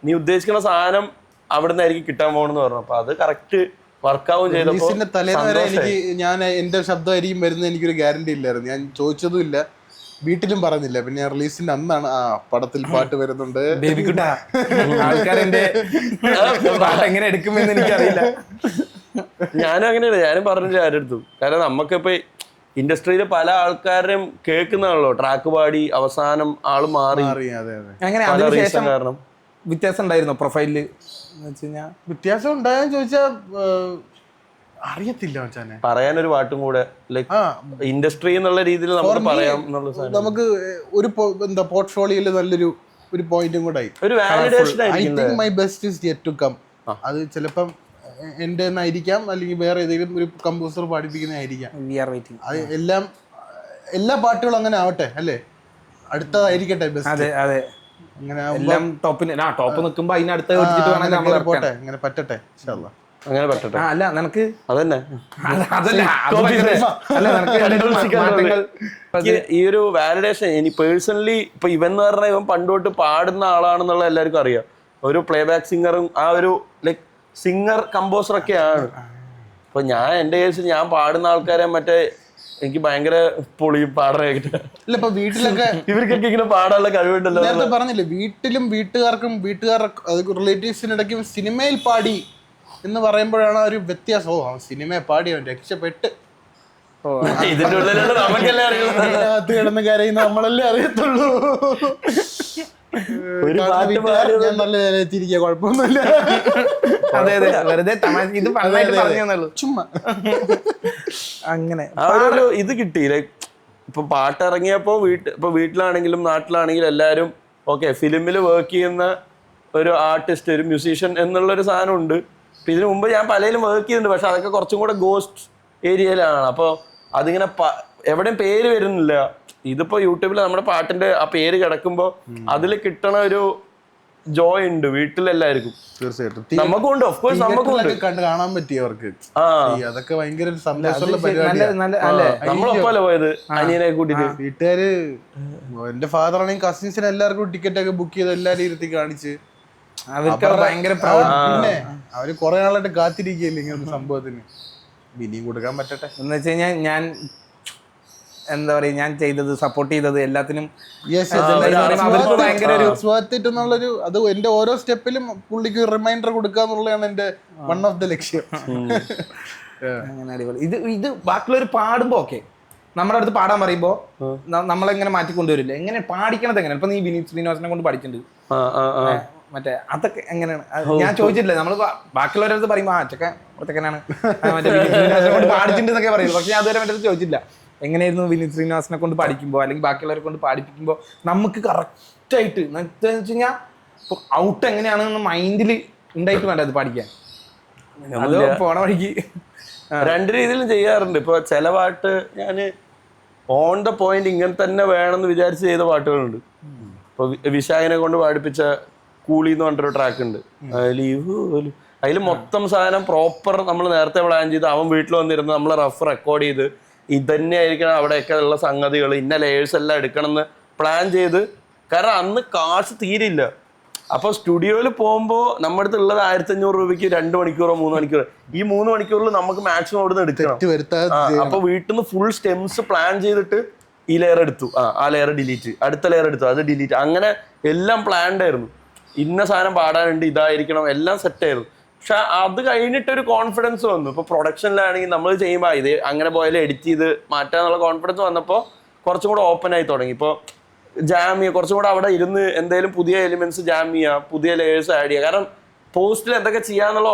നീ ഉദ്ദേശിക്കുന്ന സാധനം അവിടെ നിന്നായിരിക്കും കിട്ടാൻ പോകണമെന്ന് പറഞ്ഞു. അപ്പൊ അത് കറക്റ്റ് വർക്കാവും ചെയ്തപ്പോ തലേന്ന് വരെ എനിക്ക് ഞാൻ എന്റെ ശബ്ദമായിരിക്കും വരുന്നത് എനിക്കൊരു ഗ്യാരണ്ടി ഇല്ലായിരുന്നു. ഞാൻ ചോദിച്ചതും ഇല്ല, വീട്ടിലും പറഞ്ഞില്ല. പിന്നെ റിലീസിന്റെ അന്നാണ് പടത്തിൽ പാട്ട് വരുന്നുണ്ട് ബേബിക്കുട്ടാ ആൾക്കാരെന്റെ പാട്ട് എങ്ങനെ എടുക്കുമെന്ന് എനിക്കറിയില്ല. ഞാനും അങ്ങനെയാണ്, ഞാനും പറഞ്ഞില്ല ആരുടെ അടുത്തും. കാരണം നമുക്കിപ്പോ ഇൻഡസ്ട്രിയിൽ പല ആൾക്കാരും കേൾക്കുന്നതാണല്ലോ, ട്രാക്ക് പാടി അവസാനം ആള് മാറി. അങ്ങനെ അതിനുശേഷം കാരണം വ്യത്യാസം ഉണ്ടായിരുന്നോ പ്രൊഫൈലില്? വ്യത്യാസം ഉണ്ടായെന്ന് ചോദിച്ചാ അറിയത്തില്ല മച്ചാനെ. പറയാനൊരു പാട്ടും കൂടെ ലൈക്ക് ഇൻഡസ്ട്രി എന്നുള്ള രീതിയിൽ നമുക്ക് പറയാം എന്നുള്ള സാധനം. നമുക്ക് ഒരു എന്താ പോർട്ട്ഫോളിയോയിൽ നല്ലൊരു പോയിന്റും കൂടെ ആയി. ഒരു validation I think my best is yet to come. അത് ചിലപ്പം എന്റെ ആയിരിക്കാം, അല്ലെങ്കിൽ വേറെ ഏതെങ്കിലും ഒരു കമ്പോസർ പാടിപ്പിക്കുന്നതായിരിക്കാം. അത് എല്ലാ പാട്ടുകളും അങ്ങനെ ആവട്ടെ അല്ലേ, അടുത്തതായിരിക്കട്ടെ ബെസ്റ്റ്. അങ്ങനെ ടോപ്പ് നിൽക്കുമ്പോ അതിനടുത്ത് പോട്ടെ, അങ്ങനെ പറ്റട്ടെ അങ്ങനെ പറ്റട്ടെ. അല്ല നിനക്ക് അതന്നെ ഈ ഒരു വാലിഡേഷൻ ഇനി പേഴ്സണലി ഇപ്പൊ ഇവൻ എന്ന് പറഞ്ഞാൽ ഇവൻ പണ്ടോട്ട് പാടുന്ന ആളാണെന്നുള്ള എല്ലാവർക്കും അറിയാം. ഒരു പ്ലേ ബാക്ക് സിംഗറും ആ ഒരു ലൈക് സിംഗർ കമ്പോസർ ഒക്കെയാണ്. അപ്പൊ ഞാൻ എന്റെ കേസിൽ ഞാൻ പാടുന്ന ആൾക്കാരെ മറ്റേ എനിക്ക് ഭയങ്കര പൊളിയും പാടാനായിട്ട്. ഇല്ല ഇപ്പൊ വീട്ടിലൊക്കെ ഇവർക്കൊക്കെ ഇങ്ങനെ പാടാനുള്ള കഴിവുണ്ടല്ലോ. നേരത്തെ പറഞ്ഞില്ലേ, വീട്ടിലും വീട്ടുകാർക്കും റിലേറ്റീവ്സിനിടയ്ക്കും സിനിമയിൽ പാടി എന്ന് പറയുമ്പോഴാണ് ഒരു വ്യത്യാസം. ഓ അവൻ സിനിമയെ പാടി, അവൻ രക്ഷപ്പെട്ട്. ഇതിന്റെ ഉള്ളിലുള്ള നമുക്കല്ലേ അതിനകത്ത് കിടന്ന കാര്യം നമ്മളല്ലേ അറിയത്തുള്ളൂ. ഞാൻ നല്ല നിലത്തിരിക്കുക, കുഴപ്പമൊന്നുമില്ല. അതെ അതെ, വെറുതെ ഇത് പറഞ്ഞു ചുമ്മാ. അങ്ങനെ ആ ഒരു ഇത് കിട്ടി. ലൈക് ഇപ്പൊ പാട്ട് ഇറങ്ങിയപ്പോ ഇപ്പൊ വീട്ടിലാണെങ്കിലും നാട്ടിലാണെങ്കിലും എല്ലാരും ഓക്കെ ഫിലിമിൽ വർക്ക് ചെയ്യുന്ന ഒരു ആർട്ടിസ്റ്റ്, ഒരു മ്യൂസീഷ്യൻ എന്നുള്ളൊരു സാധനം ഉണ്ട്. ഇതിനു മുമ്പ് ഞാൻ പലതിലും വർക്ക് ചെയ്യുന്നുണ്ട്, പക്ഷെ അതൊക്കെ കുറച്ചും കൂടെ ഗോസ്റ്റ് ഏരിയയിലാണ്. അപ്പൊ അതിങ്ങനെ എവിടെയും പേര് വരുന്നില്ല. ഇതിപ്പോ യൂട്യൂബിൽ നമ്മുടെ പാട്ടിന്റെ ആ പേര് കിടക്കുമ്പോ അതിൽ കിട്ടണ ഒരു ജോയ് ഉണ്ട് വീട്ടിലെല്ലാവർക്കും. തീർച്ചയായിട്ടും നമുക്കുണ്ട്, ഓഫ് കോഴ്സ് നമുക്കുണ്ട്. കണ്ട് കാണാൻ പറ്റിയവർക്ക് അതൊക്കെ ഭയങ്കര ഒരു സന്തോഷമുള്ള നമ്മളൊപ്പല്ലേ പോയത് അനിയനെ കൂട്ടിട്ട്. വീട്ടുകാര് എന്റെ ഫാദർ ആണെങ്കിൽ കസിൻസിന് എല്ലാവർക്കും ടിക്കറ്റ് ഒക്കെ ബുക്ക് ചെയ്ത് എല്ലാരും ഇരുത്തി കാണിച്ച് ഭയങ്കര പിന്നെ അവര് കുറെ നാളായിട്ട് കാത്തിരിക്കുകയല്ലേ ഇങ്ങനെ ഒരു സംഭവത്തിന്. ഇനിയും കൊടുക്കാൻ പറ്റട്ടെ എന്ന് വെച്ച് കഴിഞ്ഞാൽ ഞാൻ എന്താ പറയാ, ഞാൻ ചെയ്തത് സപ്പോർട്ട് ചെയ്തത് എല്ലാത്തിനും എന്നുള്ളൊരു അത് എന്റെ ഓരോ സ്റ്റെപ്പിലും പുള്ളിക്ക് റിമൈൻഡർ കൊടുക്കുക എന്നുള്ളതാണ് എന്റെ വൺ ഓഫ് ദ ലക്ഷ്യം. അങ്ങനെ അടിപൊളി. ഇത് ബാക്കിയുള്ളവർ പാടുമ്പോ ഓക്കെ, നമ്മുടെ അടുത്ത് പാടാൻ പറയുമ്പോ നമ്മളെങ്ങനെ മാറ്റിക്കൊണ്ടുവരില്ലേ, എങ്ങനെ പാടിക്കണത് എങ്ങനെ? ഇപ്പൊ നീ വിനീത് ശ്രീനിവാസനെ കൊണ്ട് പഠിച്ചിട്ടുണ്ട്, മറ്റേ അതൊക്കെ എങ്ങനെയാണ്? ഞാൻ ചോദിച്ചിട്ടില്ല. നമ്മള് ബാക്കിയുള്ളവരുടെ അടുത്ത് പറയുമ്പോ ഒറ്റക്കനാണ് മറ്റേ വിനീത് ശ്രീനിവാസനെ കൊണ്ട് പാടിച്ചിട്ടുണ്ട് എന്നൊക്കെ പറയുള്ളൂ. പക്ഷെ ഞാൻ അതുവരെ മറ്റേ ചോദിച്ചില്ല എങ്ങനെയായിരുന്നു വിനീത് ശ്രീനിവാസനെ കൊണ്ട് പഠിക്കുമ്പോൾ അല്ലെങ്കിൽ ബാക്കിയുള്ളവരെ കൊണ്ട് പഠിപ്പിക്കുമ്പോൾ നമുക്ക് കറക്റ്റായിട്ട് എന്ന് വെച്ച് കഴിഞ്ഞാൽ ഔട്ട് എങ്ങനെയാണെന്ന് മൈൻഡിൽ ഉണ്ടായിട്ട് വേണ്ട അത് പഠിക്കാൻ. അത് പോണ വഴിക്ക് രണ്ട് രീതിയിലും ചെയ്യാറുണ്ട്. ഇപ്പൊ ചില പാട്ട് ഞാൻ ഓൺ ദ പോയിന്റ് ഇങ്ങനെ തന്നെ വേണമെന്ന് വിചാരിച്ച് ചെയ്ത പാട്ടുകളുണ്ട്. ഇപ്പൊ വിശാഖിനെ കൊണ്ട് പാടിപ്പിച്ച കൂളി എന്ന് പറഞ്ഞൊരു ട്രാക്ക് ഉണ്ട്. അതിൽ മൊത്തം സാധനം പ്രോപ്പർ നമ്മൾ നേരത്തെ പ്ലാൻ ചെയ്ത് അവൻ വീട്ടിൽ വന്നിരുന്ന് നമ്മൾ റഫ് റെക്കോർഡ് ചെയ്ത് ഇതന്നെ ആയിരിക്കണം അവിടെയൊക്കെ ഉള്ള സംഗതികൾ, ഇന്ന ലേയേഴ്സ് എല്ലാം എടുക്കണം എന്ന് പ്ലാൻ ചെയ്ത്. കാരണം അന്ന് കാശ് തീരില്ല. അപ്പൊ സ്റ്റുഡിയോയിൽ പോകുമ്പോൾ നമ്മുടെ അടുത്ത് ഉള്ളത് 1500 രൂപയ്ക്ക് 2 മണിക്കൂറോ 3 മണിക്കൂറോ. ഈ 3 മണിക്കൂറിൽ നമുക്ക് മാക്സിമം അവിടെ നിന്ന് എടുക്കണം. അപ്പൊ വീട്ടിൽ നിന്ന് ഫുൾ സ്റ്റെംസ് പ്ലാൻ ചെയ്തിട്ട് ഈ ലെയർ എടുത്തു, ആ ലെയർ ഡിലീറ്റ്, അടുത്ത ലെയർ എടുത്തു, അത് ഡിലീറ്റ്, അങ്ങനെ എല്ലാം പ്ലാൻഡ് ആയിരുന്നു. ഇന്ന സാധനം പാടാനുണ്ട്, ഇതായിരിക്കണം, എല്ലാം സെറ്റ് ആയിരുന്നു. പക്ഷെ അത് കഴിഞ്ഞിട്ടൊരു കോൺഫിഡൻസ് വന്നു. ഇപ്പൊ പ്രൊഡക്ഷനിലാണെങ്കിൽ നമ്മൾ ചെയ്യുമ്പോൾ ഇത് അങ്ങനെ പോയാലും എഡിറ്റ് ചെയ്ത് മാറ്റാന്നുള്ള കോൺഫിഡൻസ് വന്നപ്പോൾ കുറച്ചും കൂടെ ഓപ്പൺ ആയി തുടങ്ങി. ഇപ്പോൾ ജാം ചെയ്യുക, കുറച്ചും കൂടെ അവിടെ ഇരുന്ന് എന്തെങ്കിലും പുതിയ എലിമെന്റ്സ് ജാം ചെയ്യുക, പുതിയ ലേയേഴ്സ് ആഡ് ചെയ്യുക. കാരണം പോസ്റ്റിൽ എന്തൊക്കെ ചെയ്യാന്നുള്ള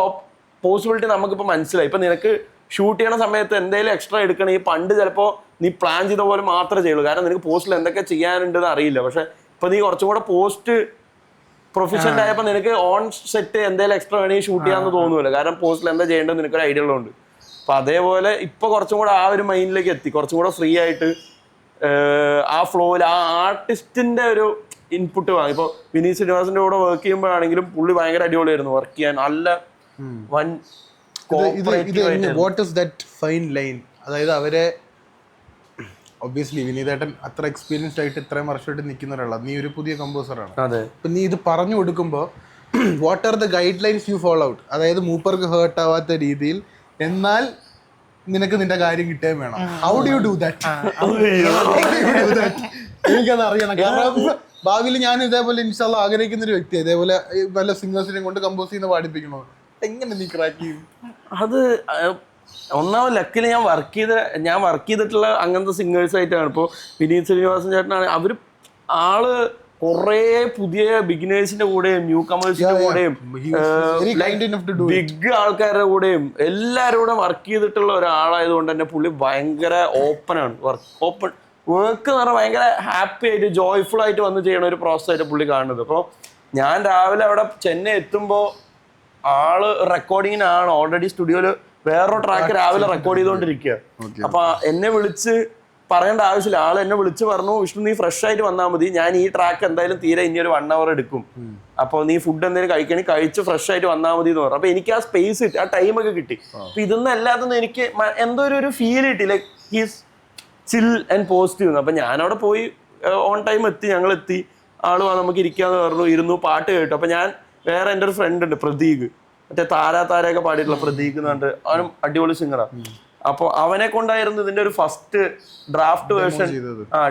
പോസിബിലിറ്റി നമുക്കിപ്പോൾ മനസ്സിലായി. ഇപ്പം നിനക്ക് ഷൂട്ട് ചെയ്യണ സമയത്ത് എന്തെങ്കിലും എക്സ്ട്രാ എടുക്കണമെങ്കിൽ പണ്ട് ചിലപ്പോൾ നീ പ്ലാൻ ചെയ്ത പോലെ മാത്രമേ ചെയ്യുള്ളൂ. കാരണം നിനക്ക് പോസ്റ്റിൽ എന്തൊക്കെ ചെയ്യാനുണ്ടെന്ന് അറിയില്ല. പക്ഷെ ഇപ്പം നീ കുറച്ചും കൂടെ പോസ്റ്റ് പ്രൊഫഷണൽ ആയപ്പോ നിനക്ക് ഓൺ സെറ്റ് എന്തെങ്കിലും എക്സ്ട്രാ വേണമെങ്കിൽ ഷൂട്ട് ചെയ്യാന്ന് തോന്നുമല്ലോ, കാരണം പോസ്റ്റിൽ എന്താ ചെയ്യേണ്ടത് നിനക്കൊരു ഐഡിയ ഉള്ളതുകൊണ്ട്. അപ്പൊ അതേപോലെ ഇപ്പൊ കുറച്ചും കൂടെ ആ ഒരു മൈൻഡിലേക്ക് എത്തി, കുറച്ചും കൂടെ ഫ്രീ ആയിട്ട് ആ ഫ്ലോയിൽ ആ ആർട്ടിസ്റ്റിന്റെ ഒരു ഇൻപുട്ട് വാങ്ങി. ഇപ്പൊ വിനീത് ശ്രീനിവാസന്റെ കൂടെ വർക്ക് ചെയ്യുമ്പോഴാണെങ്കിലും പുള്ളി ഭയങ്കര അടിപൊളിയായിരുന്നു വർക്ക് ചെയ്യാൻ, നല്ല വൻ what is that fine line? അതായത് അവരെ ഒബ്വിയസ്ലി വിനീതേട്ടൻ അത്ര എക്സ്പീരിയൻസ്ഡ് ആയിട്ട് ഇത്രയും വർഷമായിട്ട് നിൽക്കുന്ന ഒരാളാണ്, നീ ഒരു പുതിയ കമ്പോസറാണ്. അപ്പൊ നീ ഇത് പറഞ്ഞു കൊടുക്കുമ്പോൾ what are the guide lines you follow out? അതായത് മൂപ്പർക്ക് ഹേർട്ട് ആവാത്ത രീതിയിൽ, എന്നാൽ നിനക്ക് നിന്റെ കാര്യം കിട്ടുകയും വേണം. How do you do that? എനിക്കത് അറിയണം, കാരണം ഭാവിയിൽ ഞാൻ ഇതേപോലെ ഇൻഷാല്ലാ ആഗ്രഹിക്കുന്ന ഒരു വ്യക്തിയാണ്, ഇതേപോലെ നല്ല സിംഗേഴ്സിനെ കൊണ്ട് കമ്പോസ് ചെയ്യുന്ന പാടിപ്പിക്കണോ. എങ്ങനെ നീ ക്രാക്ക് ചെയ്യും അത്? ഒന്നാമത് ലക്കില് ഞാൻ വർക്ക് ചെയ്തിട്ടുള്ള അങ്ങനത്തെ സിംഗേഴ്സ് ആയിട്ടാണ്. ഇപ്പോൾ വിനീത് ശ്രീനിവാസൻ ചേട്ടനാണ്, അവര് ആള് കുറേ പുതിയ ബിഗിനേഴ്സിന്റെ കൂടെയും ന്യൂ കമേഴ്സിന്റെ കൂടെയും ബിഗ് ആൾക്കാരുടെ കൂടെയും എല്ലാവരും കൂടെ വർക്ക് ചെയ്തിട്ടുള്ള ഒരാളായതുകൊണ്ട് തന്നെ പുള്ളി ഭയങ്കര ഓപ്പണാണ്. വർക്ക് എന്ന് പറഞ്ഞാൽ ഭയങ്കര ഹാപ്പി ആയിട്ട് ജോയ്ഫുൾ ആയിട്ട് വന്ന് ചെയ്യണ ഒരു പ്രോസസ് ആയിട്ട് പുള്ളി കാണുന്നത്. അപ്പോൾ ഞാൻ രാവിലെ അവിടെ ചെന്നൈ എത്തുമ്പോൾ ആള് റെക്കോർഡിങ്ങിനാണ്, ഓൾറെഡി സ്റ്റുഡിയോയില് വേറൊരു ട്രാക്ക് രാവിലെ റെക്കോർഡ് ചെയ്തുകൊണ്ടിരിക്കുക. അപ്പൊ എന്നെ വിളിച്ച് പറയേണ്ട ആവശ്യമില്ല, ആൾ എന്നെ വിളിച്ച് പറഞ്ഞു, വിഷ്ണു നീ ഫ്രഷ് ആയിട്ട് വന്നാൽ മതി, ഞാൻ ഈ ട്രാക്ക് എന്തായാലും തീരെ ഇനി ഒരു 1 hour എടുക്കും, അപ്പോൾ നീ ഫുഡ് എന്തെങ്കിലും കഴിക്കണമെങ്കിൽ കഴിച്ച് ഫ്രഷ് ആയിട്ട് വന്നാൽ മതി എന്ന് പറഞ്ഞു. അപ്പൊ എനിക്ക് ആ സ്പേസ് കിട്ടി, ആ ടൈമൊക്കെ കിട്ടി. അപ്പൊ ഇതൊന്നും അല്ലാതെ എനിക്ക് എന്തോ ഒരു ഫീൽ കിട്ടി, like he's chill and positive. അപ്പൊ ഞാനവിടെ പോയി ഓൺ ടൈം എത്തി, ഞങ്ങൾ എത്തി, ആള് നമുക്ക് ഇരിക്കാന്ന് പറഞ്ഞു, ഇരുന്നു, പാട്ട് കേട്ടു. അപ്പൊ ഞാൻ വേറെ എൻ്റെ ഒരു ഫ്രണ്ട് ഉണ്ട് പ്രതീക്, മറ്റേ താരയൊക്കെ പാടിയിട്ടുള്ള പ്രതീക് എന്ന് പറഞ്ഞിട്ട്, അവനും അടിപൊളി സിംഗറാണ്. അപ്പൊ അവനെ കൊണ്ടായിരുന്നു ഇതിന്റെ ഒരു ഫസ്റ്റ് ഡ്രാഫ്റ്റ് വേർഷൻ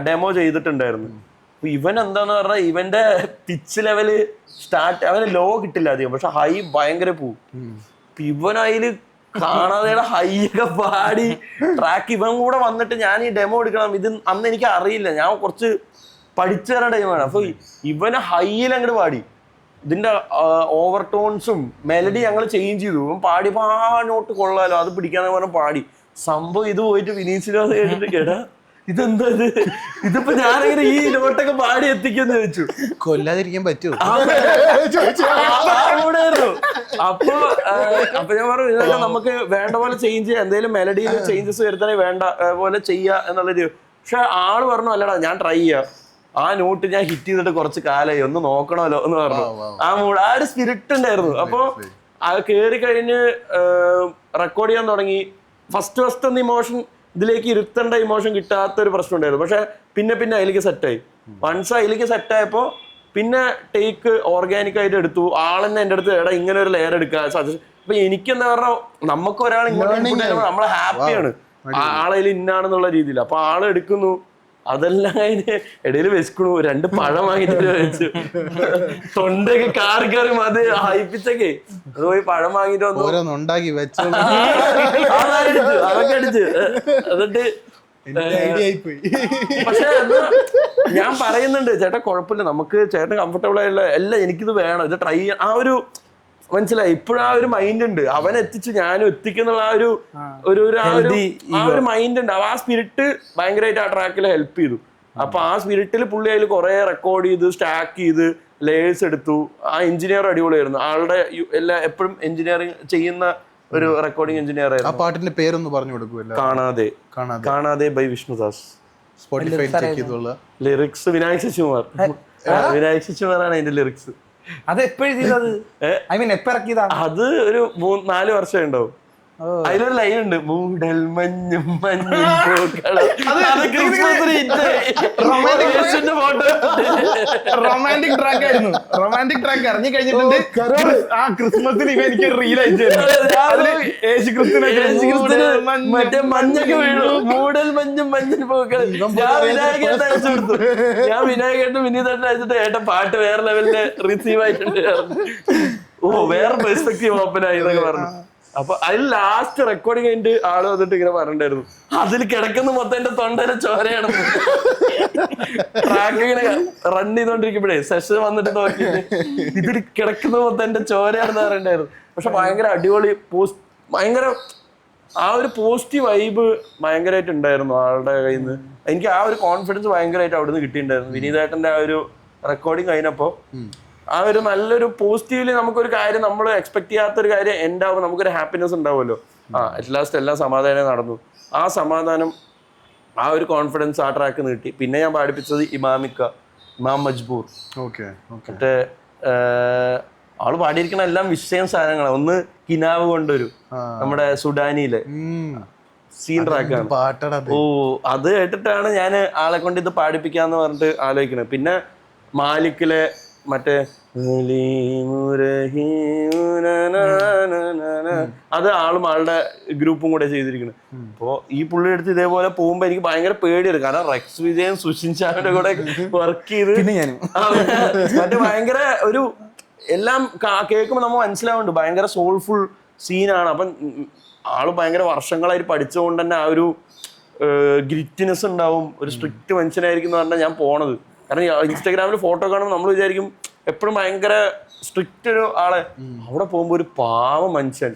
ഡെമോ ചെയ്തിട്ടുണ്ടായിരുന്നു. അപ്പൊ ഇവൻ എന്താന്ന് പറഞ്ഞാൽ ഇവന്റെ പിച്ച് ലെവല് അവന് ലോ കിട്ടില്ല അധികം, പക്ഷെ ഹൈ ഭയങ്കര പോവും. അപ്പൊ ഇവൻ അതില് കാണാതെ ഹൈ ഒക്കെ പാടി ട്രാക്ക് ഇവൻ കൂടെ വന്നിട്ട് ഞാൻ ഈ ഡെമോ എടുക്കണം, ഇത് അന്ന് എനിക്ക് അറിയില്ല, ഞാൻ കുറച്ച് പഠിച്ചു തരുന്ന ടൈമാണ്. അപ്പൊ ഇവന് ഹൈയിൽ അങ്ങോട്ട് പാടി, ഇതിന്റെ ഓവർ ടോൺസും മെലഡി ഞങ്ങൾ ചേഞ്ച് ചെയ്തു, പാടി നോട്ട് കൊള്ളാലോ അത് പിടിക്കാന്ന് പറഞ്ഞ പാടി. സംഭവം ഇത് പോയിട്ട് വിനീത് കേട്ടിട്ട് കേടാ ഇതെന്താ ഇതിപ്പോ ഞാനിങ്ങനെ ഈ നോട്ടൊക്കെ പാടി എത്തിക്കെന്ന് ചോദിച്ചു. കൊല്ലാതിരിക്കാൻ പറ്റുമോ? അപ്പൊ ഞാൻ പറഞ്ഞു ഇതൊക്കെ നമുക്ക് വേണ്ട പോലെ ചേഞ്ച് ചെയ്യാം, എന്തെങ്കിലും മെലഡിയിൽ ചേഞ്ചസ് വരുത്താനേ വേണ്ട പോലെ ചെയ്യാ എന്നുള്ളൊരു. പക്ഷെ ആള് പറഞ്ഞു അല്ലടാ ഞാൻ ട്രൈ ചെയ്യാം, ആ നോട്ട് ഞാൻ ഹിറ്റ് ചെയ്തിട്ട് കുറച്ച് കാലമായി, ഒന്ന് നോക്കണമല്ലോ എന്ന് പറഞ്ഞു. ആ ഒരു സ്പിരിറ്റ് ഉണ്ടായിരുന്നു. അപ്പൊ അത് കയറി കഴിഞ്ഞ് റെക്കോർഡ് ചെയ്യാൻ തുടങ്ങി. ഫസ്റ്റ് ഒന്ന് ഇമോഷൻ ഇതിലേക്ക് ഇരുത്തേണ്ട ഇമോഷൻ കിട്ടാത്തൊരു പ്രശ്നം ഉണ്ടായിരുന്നു. പക്ഷെ പിന്നെ അതിലേക്ക് സെറ്റായി. വൺസ് അതിലേക്ക് സെറ്റായപ്പോ പിന്നെ ടേക്ക് ഓർഗാനിക് ആയിട്ട് എടുത്തു. ആളെന്നെ എൻ്റെ അടുത്ത് എടാ ഇങ്ങനെ ഒരു ലെയർ എടുക്കുക സജഷൻ. അപ്പൊ എനിക്കെന്താ പറഞ്ഞാൽ നമുക്ക് ഒരാൾ ഇങ്ങോട്ട് നമ്മളെ ഹാപ്പിയാണ്, ആളതിൽ ഇന്നാണെന്നുള്ള രീതിയിൽ. അപ്പൊ ആള് എടുക്കുന്നു, അതെല്ലാം അതിന് ഇടയിൽ വെച്ചിക്കണു, 2 പഴം വാങ്ങിട്ട് വെച്ചു, തൊണ്ടൊക്കെ കാറി മതി ഹൈപ്പിച്ചൊക്കെ അത് പോയി പഴം വാങ്ങിട്ട് വന്നു ഉണ്ടാക്കി വെച്ചു, അതൊക്കെ അടിച്ച്. എന്നിട്ട് പക്ഷെ ഞാൻ പറയുന്നുണ്ട് ചേട്ടാ കുഴപ്പമില്ല, നമുക്ക് ചേട്ടൻ കംഫർട്ടബിൾ ആയുള്ള എല്ലാം എനിക്കിത് വേണം, ഇത് ട്രൈ ചെയ്യാൻ. ആ ഒരു മനസ്സിലായി, ഇപ്പോഴും ആ ഒരു മൈൻഡ് ഉണ്ട്, അവനെ എത്തിച്ച് ഞാനും എത്തിക്കുന്നുള്ള ആ ഒരു മൈൻഡ് ഉണ്ട്. ആ സ്പിരിറ്റ് ഭയങ്കരമായിട്ട് ആ ട്രാക്കിൽ ഹെൽപ്പ് ചെയ്തു. അപ്പൊ ആ സ്പിരിറ്റിൽ പുള്ളി അതിൽ കുറെ റെക്കോർഡ് ചെയ്ത് സ്റ്റാക്ക് ചെയ്ത് ലേയേഴ്സ് എടുത്തു. ആ എഞ്ചിനീയർ അടിപൊളിയായിരുന്നു, ആളുടെ എപ്പോഴും എഞ്ചിനീയറിംഗ് ചെയ്യുന്ന ഒരു റെക്കോർഡിംഗ് എഞ്ചിനീയർ ആയിരുന്നു. ആ പാട്ടിന്റെ പേരൊന്ന് പറഞ്ഞു കൊടുക്കുമല്ലോ. കാണാതെ ബൈ വിഷ്ണുദാസ്. സ്പോട്ടിഫൈ ചെക്ക് ചെയ്തോളൂ. ലിറിക്സ് വിനായക് ശശികുമാറാണ് അതിന്റെ ലിറിക്സ്. അത് എപ്പോഴും ചെയ്തത്? ഐ മീൻ എപ്പോ ഇറക്കിയതാ? അത് ഒരു 3-4 വർഷം ഉണ്ടാവും. അതിലൊരു ലൈൻ ഉണ്ട്, മൂടൽ മഞ്ഞും റൊമാൻറ്റിക് ട്രാക്ക് ആയിരുന്നു. റൊമാൻറ്റിക് ട്രാക്ക് ഇറങ്ങി കഴിഞ്ഞിട്ടുണ്ട്. ആ ക്രിസ്മസിന് ഇവ എനിക്ക് റീൽ അയച്ചു മറ്റേ മഞ്ഞൊക്കെ വീണു, മൂടൽ മഞ്ഞും മഞ്ഞിൽ പൂക്കൾ. ഞാൻ വിനായകേട്ടൻ അയച്ചു കൊടുത്തു. ഞാൻ വിനായകേട്ടൻ വിനീതേട്ടൻ അയച്ചിട്ട് ഏട്ടൻ പാട്ട് വേറെ ലെവലില് റിസീവ് ആയിട്ടുണ്ട്. വേറെ പെർസ്പെക്റ്റീവ് ഓപ്പൺ ആയി എന്നൊക്കെ പറഞ്ഞു. അപ്പൊ അതിൽ ലാസ്റ്റ് റെക്കോർഡിങ് കഴിഞ്ഞിട്ട് ആള് വന്നിട്ട് ഇങ്ങനെ പറഞ്ഞിട്ടുണ്ടായിരുന്നു, അതിൽ കിടക്കുന്ന മൊത്തം എന്റെ തൊണ്ടയിലെ ചോരയാണ്. ട്രാക്ക് ഇങ്ങനെ റൺ ചെയ്തോണ്ടിരിക്കുമ്പോഴേ സെഷൻ വന്നിട്ട് നോക്കിയിട്ട് ഇതിൽ കിടക്കുന്ന മൊത്തം എന്റെ ചോരയാണെന്ന് പറയണ്ടായിരുന്നു. പക്ഷെ ഭയങ്കര അടിപൊളി ഭയങ്കര ആ ഒരു പോസിറ്റീവ് വൈബ് ഭയങ്കരമായിട്ട് ഉണ്ടായിരുന്നു ആളുടെ കയ്യിൽ നിന്ന്. എനിക്ക് ആ ഒരു കോൺഫിഡൻസ് ഭയങ്കരമായിട്ട് അവിടെ നിന്ന് കിട്ടിയിട്ടുണ്ടായിരുന്നു. വിനീതേട്ടന്റെ ആ ഒരു റെക്കോർഡിങ് കഴിഞ്ഞപ്പോ ആ ഒരു നല്ലൊരു പോസിറ്റീവ്ലി നമുക്കൊരു കാര്യം നമ്മൾ എക്സ്പെക്ട് ചെയ്യാത്തൊരു കാര്യം എൻ്റെ ആവുമ്പോൾ നമുക്കൊരു ഹാപ്പിനെസ് ഉണ്ടാവുമല്ലോ. അറ്റ് ലാസ്റ്റ് എല്ലാം സമാധാനം നടന്നു. ആ സമാധാനം, ആ ഒരു കോൺഫിഡൻസ് ആ ട്രാക്ക് നീട്ടി. പിന്നെ ഞാൻ പാടിപ്പിച്ചത് ഇമാം മജ്ബൂർ. മറ്റേ ആള് പാടിയിരിക്കുന്ന എല്ലാം വിഷയം സാധനങ്ങളാണ്. ഒന്ന് കിനാവ് കൊണ്ടൊരു നമ്മുടെ സുഡാനിയിലെ സീൻ ട്രാക്കാണ്. ഓ, അത് കേട്ടിട്ടാണ് ഞാൻ ആളെ കൊണ്ട് ഇത് പാടിപ്പിക്കാന്ന് പറഞ്ഞിട്ട് ആലോചിക്കുന്നത്. പിന്നെ മാലിക്കിലെ മറ്റേ അത് ആളുടെ ഗ്രൂപ്പും കൂടെ ചെയ്തിരിക്കുന്നത്. അപ്പോ ഈ പുള്ളി എടുത്ത് ഇതേപോലെ പോകുമ്പോ എനിക്ക് ഭയങ്കര പേടിയാണ്. കാരണം റെക്സ് വിജയൻ, സുഷിൻ ഷാന്റെ കൂടെ വർക്ക് ചെയ്ത് മറ്റേ ഭയങ്കര ഒരു എല്ലാം കേൾക്കുമ്പോൾ നമ്മൾ മനസ്സിലാവുന്നുണ്ട് ഭയങ്കര സോൾഫുൾ സീനാണ്. അപ്പം ആള് ഭയങ്കര വർഷങ്ങളായിട്ട് പഠിച്ചുകൊണ്ട് തന്നെ ആ ഒരു ഗ്രിറ്റിനെസ് ഉണ്ടാവും. ഒരു സ്ട്രിക്റ്റ് മനുഷ്യനായിരിക്കും എന്ന് പറഞ്ഞാൽ ഞാൻ പോണത്. കാരണം ഇൻസ്റ്റാഗ്രാമിൽ ഫോട്ടോ കാണുമ്പോൾ നമ്മൾ വിചാരിക്കും എപ്പോഴും ഭയങ്കര സ്ട്രിക്റ്റ് ഒരു ആളെ. അവിടെ പോകുമ്പോ ഒരു പാവ മനുഷ്യൻ,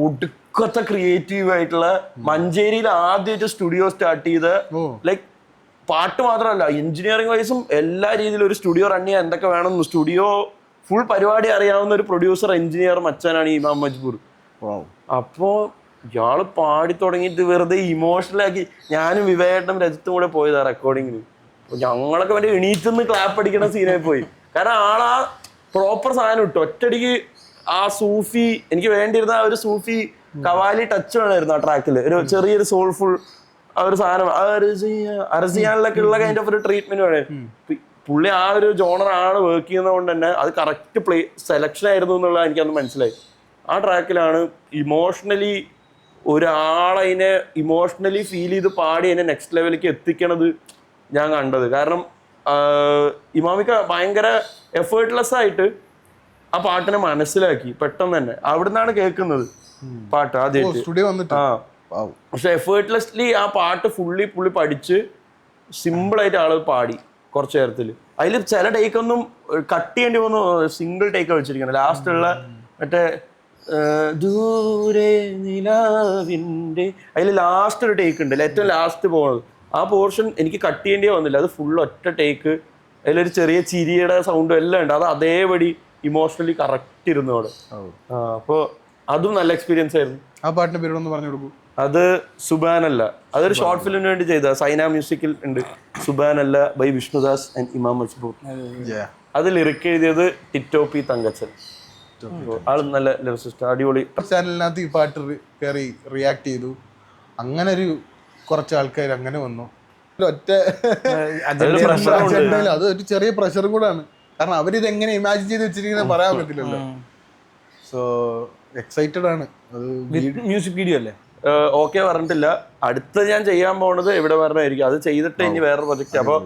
ഒടുക്കത്തെ ക്രിയേറ്റീവ് ആയിട്ടുള്ള, മഞ്ചേരിയിൽ ആദ്യമായിട്ട് സ്റ്റുഡിയോ സ്റ്റാർട്ട് ചെയ്ത്, ലൈക്ക് പാട്ട് മാത്രമല്ല എഞ്ചിനീയറിംഗ് വൈസും എല്ലാ രീതിയിലും ഒരു സ്റ്റുഡിയോ റൺ ചെയ്യാൻ എന്തൊക്കെ വേണം, സ്റ്റുഡിയോ ഫുൾ പരിപാടി അറിയാവുന്ന ഒരു പ്രൊഡ്യൂസർ എഞ്ചിനീയർ മച്ചാനാണ് ഈ ഇമാം മജ്ബൂർ. അപ്പോ ഇയാള് പാടി തുടങ്ങിയിട്ട് വെറുതെ ഇമോഷണലാക്കി. ഞാനും വിവേകേട്ടനും രജിത്തും കൂടെ പോയതാ റെക്കോർഡിങ്ങിന്. ഞങ്ങളൊക്കെ മറ്റേ എണീറ്റെന്ന് ക്ലാപ്പ് അടിക്കുന്ന സീനായി പോയി. കാരണം ആളാ പ്രോപ്പർ സാധനം ഇട്ടു ഒറ്റയടിക്ക്. ആ സൂഫി എനിക്ക് വേണ്ടിയിരുന്ന ആ ഒരു സൂഫി കവാലി ടച്ച് വേണമായിരുന്നു ആ ട്രാക്കിൽ. ഒരു ചെറിയൊരു സോൾഫുൾ ആ ഒരു സാധനം, അർസിയാനിലൊക്കെ ഉള്ള കൈൻഡ് ഓഫ് ഒരു ട്രീറ്റ്മെന്റ് വേണേ. പുള്ളി ആ ഒരു ജോണറാണ് വർക്ക് ചെയ്യുന്നത് കൊണ്ട് തന്നെ അത് കറക്റ്റ് സെലക്ഷൻ ആയിരുന്നു എന്നുള്ളത് എനിക്കന്ന് മനസ്സിലായി. ആ ട്രാക്കിലാണ് ഇമോഷണലി ഒരാളതിനെ ഇമോഷണലി ഫീൽ ചെയ്ത് പാടി അതിനെ നെക്സ്റ്റ് ലെവലിലേക്ക് എത്തിക്കണത് ഞാൻ കണ്ടത്. കാരണം ഇമാമിക്ക ഭയങ്കര എഫേർട്ട്ലെസ് ആയിട്ട് ആ പാട്ടിനെ മനസ്സിലാക്കി പെട്ടെന്ന് തന്നെ. അവിടുന്നാണ് കേൾക്കുന്നത് പാട്ട് ആദ്യമായിട്ട്. പക്ഷെ എഫേർട്ട്ലെസ്ലി ആ പാട്ട് പുള്ളി പഠിച്ച് സിമ്പിളായിട്ട് ആള് പാടി കുറച്ചു നേരത്തിൽ. അതിൽ ചില ടേക്കൊന്നും കട്ട് ചെയ്യേണ്ടി വന്നു, സിംഗിൾ ടേക്കാണ് വെച്ചിരിക്കുന്നത്. ലാസ്റ്റുള്ള മറ്റേ ദൂരെ നിലാവിൻ്റെ അതിൽ ലാസ്റ്റ് ഒരു ടേക്ക് ഉണ്ട്, ഏറ്റവും ലാസ്റ്റ് പോകുന്നത്. ആ പോർഷൻ എനിക്ക് കട്ട് ചെയ്യേണ്ടി വന്നില്ല, അത് ഫുൾ ഒറ്റ ടേക്ക്. അതിലൊരു ചെറിയ ചിരിയുടെ സൗണ്ടും എല്ലാം ഉണ്ട്. അത് അതേപടി ഇമോഷണലി കറക്റ്റ് ഇരുന്നു അവിടെ. അപ്പോൾ അതും നല്ല എക്സ്പീരിയൻസ് ആയിരുന്നു. ആ പാട്ടിന്റെ പേരോടൊന്ന് പറഞ്ഞു കൊടുക്കൂ. അത് സുബാനല്ല, അതൊരു ഷോർട്ട് ഫിലിമിന് വേണ്ടി ചെയ്ത സൈന മ്യൂസിക്കിൽ ഉണ്ട്. സുബാനല്ല ബൈ വിഷ്ണുദാസ് ആൻഡ് ഇമാം മജ്ബൂർ. അത് ലിറിക് എഴുതിയത് ടിറ്റോ പി തങ്കച്ചൻ. ആള് നല്ല ലിറിസിസ്റ്റ്, അടിപൊളി. ചാനലിനകത്ത് ഈ പാട്ട് കയറി റിയാക്ട് ചെയ്തു. അങ്ങനെ ഒരു കുറച്ച് ആൾക്കാർ അങ്ങനെ വന്നു. ഒറ്റ അത് ഒരു ചെറിയ പ്രഷറും കൂടാണ്. കാരണം അവരിത് എങ്ങനെ ഇമാജിൻ ചെയ്ത് വെച്ചിരിക്കുന്നത് പറയാൻ പറ്റില്ലല്ലോ. സോ എക്സൈറ്റഡ് ആണ്. മ്യൂസിക് വീഡിയോ അല്ലേ? ഓക്കെ പറഞ്ഞിട്ടില്ല. അടുത്ത ഞാൻ ചെയ്യാൻ പോണത് എവിടെ പറഞ്ഞായിരിക്കും. അത് ചെയ്തിട്ട് ഇനി വേറെ പ്രൊജക്റ്റ്. അപ്പോൾ